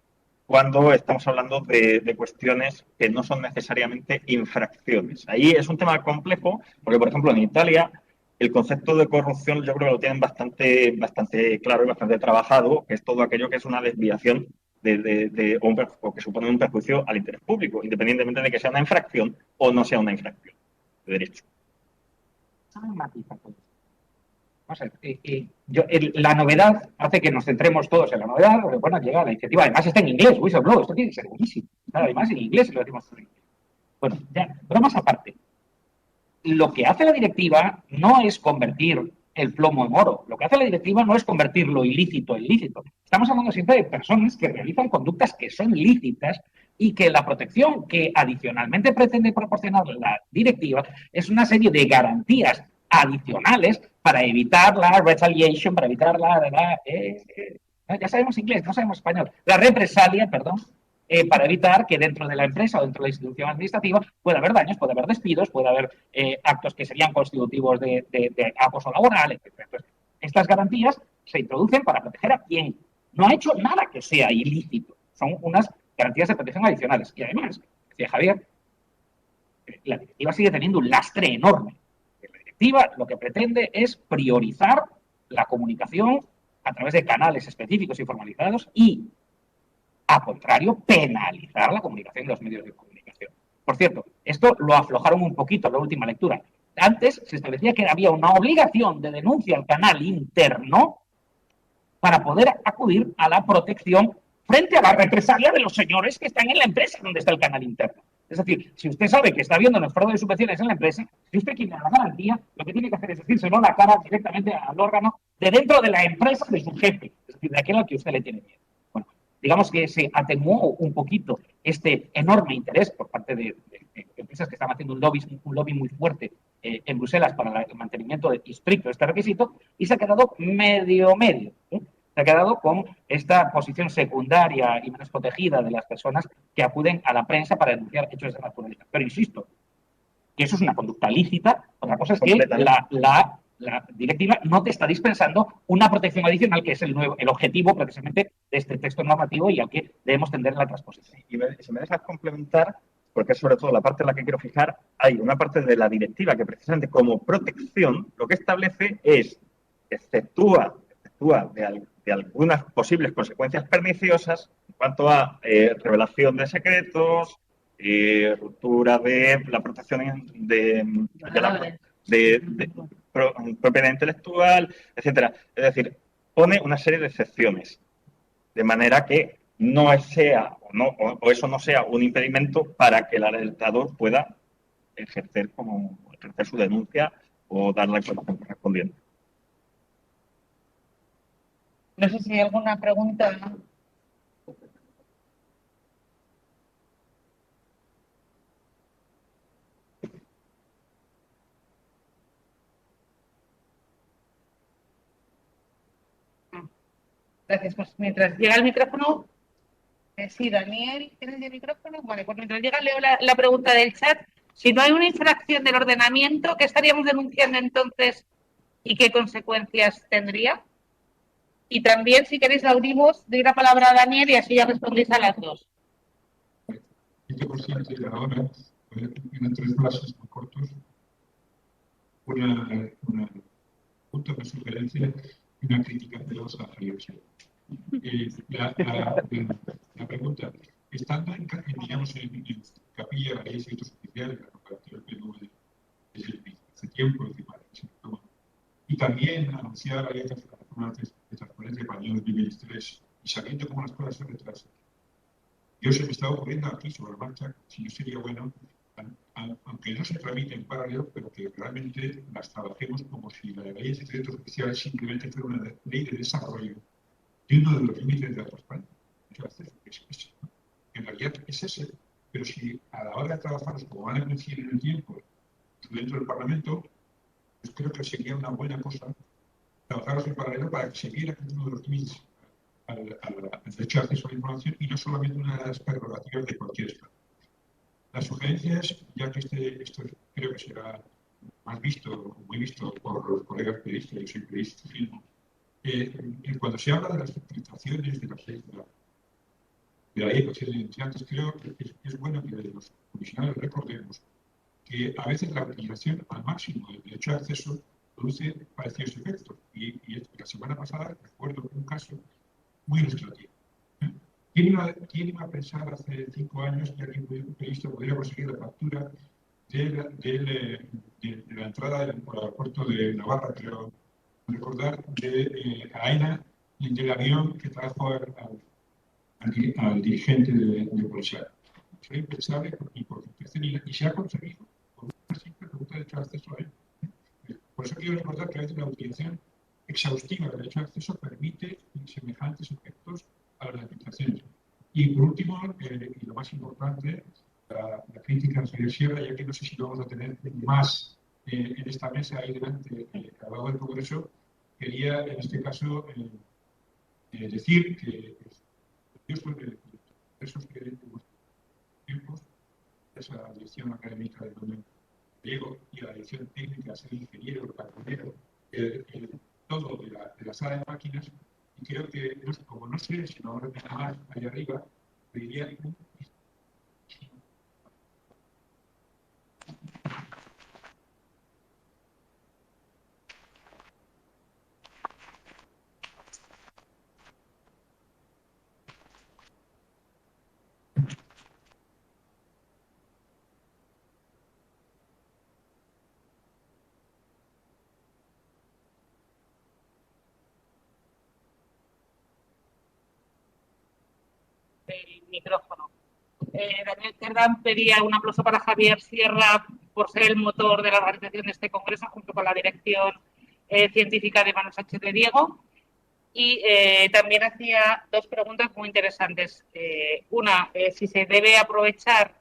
cuando estamos hablando de cuestiones que no son necesariamente infracciones. Ahí es un tema complejo, porque, por ejemplo, en Italia el concepto de corrupción yo creo que lo tienen bastante claro y bastante trabajado, que es todo aquello que es una desviación o que supone un perjuicio al interés público, independientemente de que sea una infracción o no sea una infracción de derecho. La novedad hace que nos centremos todos en la novedad, porque bueno, llega la iniciativa, además está en inglés, whistleblower, esto tiene que ser buenísimo. Además en inglés lo decimos en inglés. Bueno, ya, bromas aparte. Lo que hace la directiva no es convertir el plomo en oro. Lo que hace la directiva no es convertir lo ilícito en lícito. Estamos hablando siempre de personas que realizan conductas que son lícitas y que la protección que adicionalmente pretende proporcionar la directiva es una serie de garantías adicionales para evitar la retaliation, para evitar ya sabemos inglés, no sabemos español, la represalia, perdón, para evitar que dentro de la empresa o dentro de la institución administrativa pueda haber daños, puede haber despidos, puede haber actos que serían constitutivos de acoso laboral, etc. Entonces, estas garantías se introducen para proteger a quien no ha hecho nada que sea ilícito. Son unas garantías de protección adicionales. Y además, decía Javier, la directiva sigue teniendo un lastre enorme. La directiva lo que pretende es priorizar la comunicación a través de canales específicos y formalizados y, a contrario, penalizar la comunicación de los medios de comunicación. Por cierto, esto lo aflojaron un poquito en la última lectura. Antes se establecía que había una obligación de denuncia al canal interno para poder acudir a la protección frente a la represalia de los señores que están en la empresa donde está el canal interno. Es decir, si usted sabe que está habiendo un fraude de subvenciones en la empresa, si usted quiere la garantía, lo que tiene que hacer es decírselo la cara directamente al órgano de dentro de la empresa de su jefe, es decir, de aquel al que usted le tiene miedo. Bueno, digamos que se atenuó un poquito este enorme interés por parte de empresas que están haciendo un lobby muy fuerte en Bruselas para el mantenimiento estricto de este requisito, y se ha quedado medio. Se ha quedado con esta posición secundaria y menos protegida de las personas que acuden a la prensa para denunciar hechos de esa naturaleza. Pero insisto, que eso es una conducta lícita. Otra cosa es que la directiva no te está dispensando una protección adicional, que es el objetivo precisamente de este texto normativo y al que debemos tender en la transposición. Y si me dejas complementar, porque es sobre todo la parte en la que quiero fijar, hay una parte de la directiva que precisamente como protección lo que establece es, exceptúa de algunas posibles consecuencias perniciosas en cuanto a revelación de secretos, ruptura de la protección de propiedad intelectual, etcétera. Es decir, pone una serie de excepciones, de manera que no sea o eso no sea un impedimento para que el alertador pueda ejercer su denuncia o dar la información correspondiente. No sé si hay alguna pregunta. Gracias. Pues mientras llega el micrófono. Sí, Daniel, ¿tienes el micrófono? Vale, pues mientras llega leo la pregunta del chat. Si no hay una infracción del ordenamiento, ¿qué estaríamos denunciando entonces y qué consecuencias tendría? Y también, si queréis, abrimos de una palabra a Daniel y así ya respondéis a las dos. Por si ahora, en 3 frases muy cortos, una sugerencia y una crítica celosa a Javier. La pregunta, estando en capilla la ley de secretos oficiales, la comparativa del PNV desde hace tiempo, y también anunciar la ley de informes de transparencia para el año 2023 y sabiendo cómo las cosas se retrasan, yo se me estaba ocurriendo aquí sobre la marcha si no sería bueno, aunque no se tramite en paralelo, pero que realmente las trabajemos como si la ley de secretos oficiales simplemente fuera una ley de desarrollo de uno de los límites de la transparencia. En realidad es ese, pero si a la hora de trabajar como van a coincidir en el tiempo dentro del Parlamento, pues creo que sería una buena cosa trabajarlos en paralelo para que se viera que uno de los límites al derecho de acceso a la información y no solamente una de las prerrogativas de cualquier Estado. Las sugerencias, ya que esto creo que será más visto, muy visto por los colegas periodistas, yo soy periodista, cuando se habla de las filtraciones de la ley de protección de denunciantes, creo que es bueno que los comisionados recordemos que a veces la utilización al máximo del derecho de acceso produce parecidos efectos. Y la semana pasada recuerdo un caso muy ilustrativo. ¿Quién iba a pensar hace 5 años que alguien periodista pudiera conseguir la captura de la entrada por el aeropuerto de Navarra, creo recordar, de AENA y del avión que trajo al dirigente de policía? Fue impensable y se ha conseguido por una simple pregunta de derecho de acceso a él. Por eso quiero recordar que a veces la utilización exhaustiva del derecho de acceso permite semejantes efectos a las filtraciones. Y por último, y lo más importante, la crítica al señor Sierra, ya que no sé si lo vamos a tener más en esta mesa ahí delante, al lado del Congreso, quería en este caso decir que yo soy de esos que en los tiempos, esa dirección académica de donde llego y la dirección técnica, ser ingeniero, carpintero, todo de la sala de máquinas, y creo que, como no sé si no habrá más allá arriba, pediría un... El micrófono. Daniel Cerdán pedía un aplauso para Javier Sierra por ser el motor de la organización de este congreso, junto con la dirección científica de Manuel Sánchez de Diego. Y también hacía 2 preguntas muy interesantes. Una, si se debe aprovechar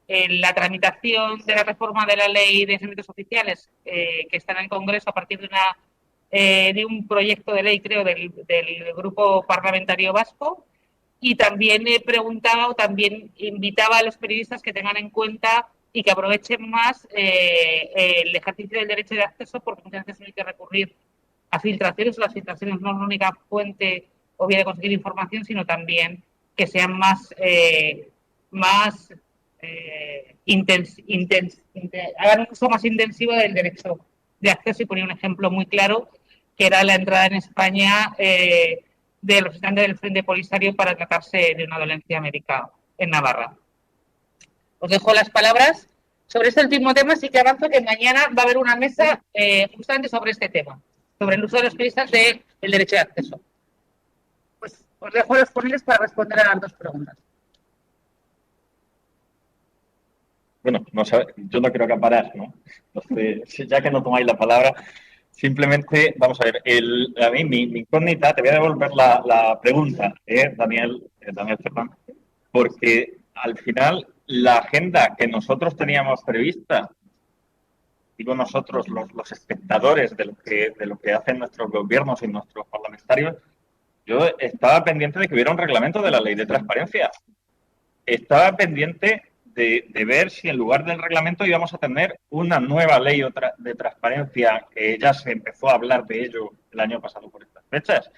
la tramitación de la reforma de la ley de secretos oficiales que está en el Congreso a partir de un proyecto de ley, creo, del Grupo Parlamentario Vasco. Y también preguntaba o también invitaba a los periodistas que tengan en cuenta y que aprovechen más el ejercicio del derecho de acceso, porque muchas veces no hay que recurrir a filtraciones. Las filtraciones no es la única fuente o vía de conseguir información, sino también que sean hagan un uso más intensivo del derecho de acceso. Y ponía un ejemplo muy claro, que era la entrada en España de los representantes del Frente Polisario para tratarse de una dolencia médica en Navarra. Os dejo las palabras. Sobre este último tema sí que avanzo que mañana va a haber una mesa justamente sobre este tema, sobre el uso de los periodistas del derecho de acceso. Pues os dejo los poneres para responder a las 2 preguntas. Bueno, no sé, yo no quiero acaparar, ¿no? Entonces, ya que no tomáis la palabra, simplemente, vamos a ver, a mí mi incógnita, te voy a devolver la pregunta, Daniel Cerdán, porque al final la agenda que nosotros teníamos prevista, digo nosotros, los espectadores de lo que hacen nuestros gobiernos y nuestros parlamentarios, yo estaba pendiente de que hubiera un reglamento de la ley de transparencia. Estaba pendiente de ver si en lugar del reglamento íbamos a tener una nueva ley de transparencia, que ya se empezó a hablar de ello el año pasado por estas fechas.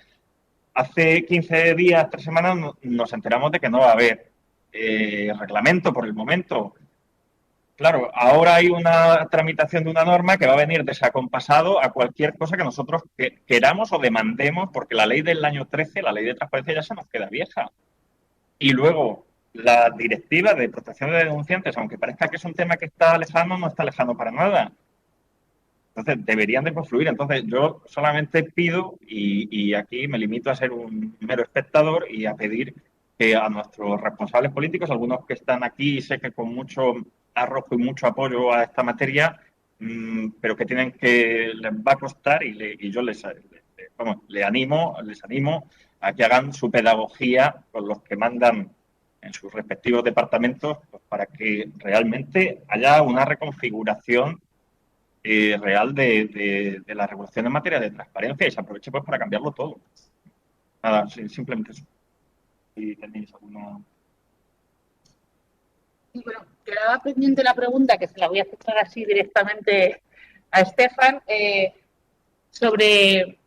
Hace 15 días, 3 semanas, nos enteramos de que no va a haber reglamento por el momento. Claro, ahora hay una tramitación de una norma que va a venir desacompasado a cualquier cosa que nosotros queramos o demandemos, porque la ley del año 13, la ley de transparencia, ya se nos queda vieja. Y luego, la directiva de protección de denunciantes, aunque parezca que es un tema que está lejano, no está lejano para nada. Entonces, deberían de confluir. Entonces, yo solamente pido, y aquí me limito a ser un mero espectador y a pedir que a nuestros responsables políticos, algunos que están aquí, sé que con mucho arrojo y mucho apoyo a esta materia, pero que les va a costar y yo les animo a que hagan su pedagogía con los que mandan en sus respectivos departamentos, pues, para que realmente haya una reconfiguración real de la regulación en materia de transparencia y se aproveche pues para cambiarlo todo. Nada, simplemente eso. Si tenéis alguna... Y bueno, quedaba pendiente la pregunta, que se la voy a hacer así directamente a Estefan, sobre...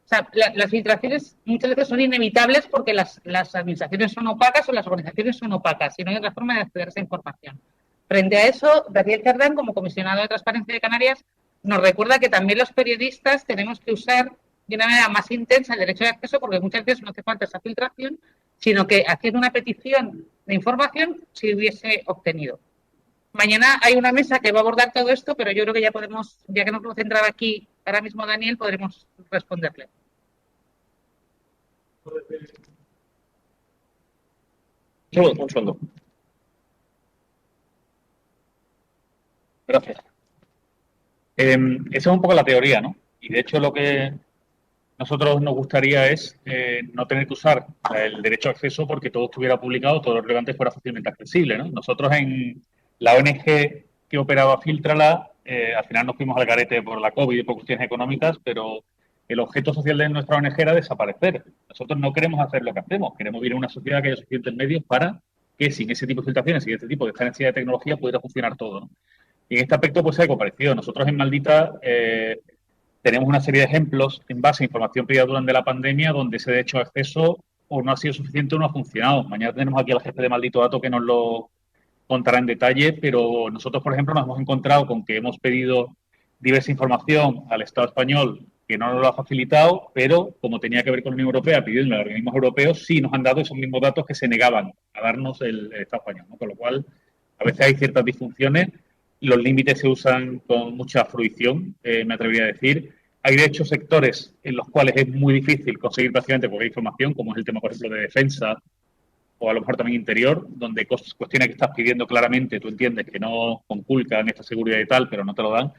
O sea, las filtraciones muchas veces son inevitables porque las administraciones son opacas o las organizaciones son opacas y no hay otra forma de acceder a esa información. Frente a eso, Daniel Cerdán, como comisionado de Transparencia de Canarias, nos recuerda que también los periodistas tenemos que usar de una manera más intensa el derecho de acceso porque muchas veces no hace falta esa filtración, sino que haciendo una petición de información se hubiese obtenido. Mañana hay una mesa que va a abordar todo esto, pero yo creo que ya podemos, ya que nos hemos centrado aquí ahora mismo Daniel, podremos responderle. Un segundo. Gracias. Esa es un poco la teoría, ¿no? Y de hecho lo que nosotros nos gustaría es no tener que usar el derecho a acceso porque todo estuviera publicado, todo lo relevante fuera fácilmente accesible, ¿no? Nosotros en la ONG que operaba Filtrala, al final nos fuimos al garete por la COVID y por cuestiones económicas, pero el objeto social de nuestra ONG era desaparecer. Nosotros no queremos hacer lo que hacemos, queremos vivir en una sociedad que haya suficientes medios para que sin ese tipo de filtraciones y este tipo de esta necesidad de tecnología pudiera funcionar todo, ¿no? Y en este aspecto pues algo parecido. Nosotros en Maldita tenemos una serie de ejemplos en base a información pedida durante la pandemia donde ese derecho de acceso o no ha sido suficiente o no ha funcionado. Mañana tenemos aquí al jefe de Maldito Dato que nos lo contará en detalle, pero nosotros, por ejemplo, nos hemos encontrado con que hemos pedido diversa información al Estado español que no nos lo ha facilitado, pero como tenía que ver con la Unión Europea, pidiendo a los organismos europeos, sí nos han dado esos mismos datos que se negaban a darnos el Estado español, ¿no? Con lo cual, a veces hay ciertas disfunciones, los límites se usan con mucha fruición, me atrevería a decir. Hay, de hecho, sectores en los cuales es muy difícil conseguir prácticamente cualquier información, como es el tema, por ejemplo, de defensa o a lo mejor también interior, donde cuestiones que estás pidiendo claramente tú entiendes que no conculcan esta seguridad y tal, pero no te lo dan.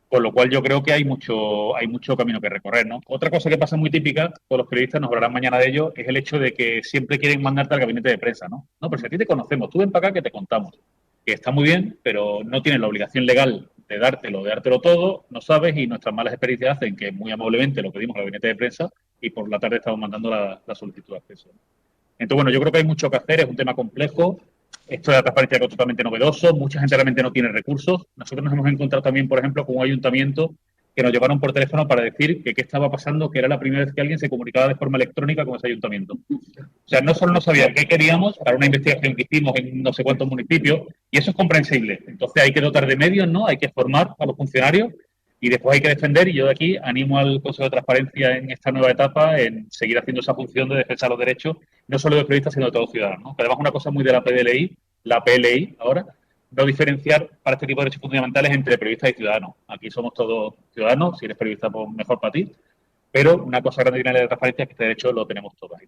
Con lo cual yo creo que hay mucho camino que recorrer, ¿no? Otra cosa que pasa muy típica, con los periodistas nos hablarán mañana de ello, es el hecho de que siempre quieren mandarte al gabinete de prensa, ¿no? No, pero si a ti te conocemos, tú ven para acá que te contamos. Que está muy bien, pero no tienes la obligación legal de dártelo todo, no sabes, y nuestras malas experiencias hacen que muy amablemente lo pedimos al gabinete de prensa y por la tarde estamos mandando la solicitud de acceso. Entonces, bueno, yo creo que hay mucho que hacer, es un tema complejo. Esto de la transparencia es totalmente novedoso, mucha gente realmente no tiene recursos. Nosotros nos hemos encontrado también, por ejemplo, con un ayuntamiento que nos llamaron por teléfono para decir que qué estaba pasando, que era la primera vez que alguien se comunicaba de forma electrónica con ese ayuntamiento. O sea, no solo no sabía qué queríamos para una investigación que hicimos en no sé cuántos municipios, y eso es comprensible. Entonces hay que dotar de medios, ¿no? Hay que formar a los funcionarios y después hay que defender, y yo de aquí animo al Consejo de Transparencia en esta nueva etapa en seguir haciendo esa función de defensa de los derechos, no solo de periodistas, sino de todos los ciudadanos, ¿no? Que además una cosa muy de la PLI ahora, no diferenciar para este tipo de derechos fundamentales entre periodistas y ciudadanos. Aquí somos todos ciudadanos, si eres periodista, pues mejor para ti, pero una cosa grande de la transparencia es que este derecho lo tenemos todos ahí.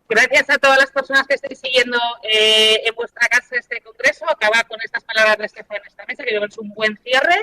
Gracias a todas las personas que estáis siguiendo en vuestra casa este congreso. Acaba con estas palabras de Estefan en esta mesa, que yo creo que es un buen cierre.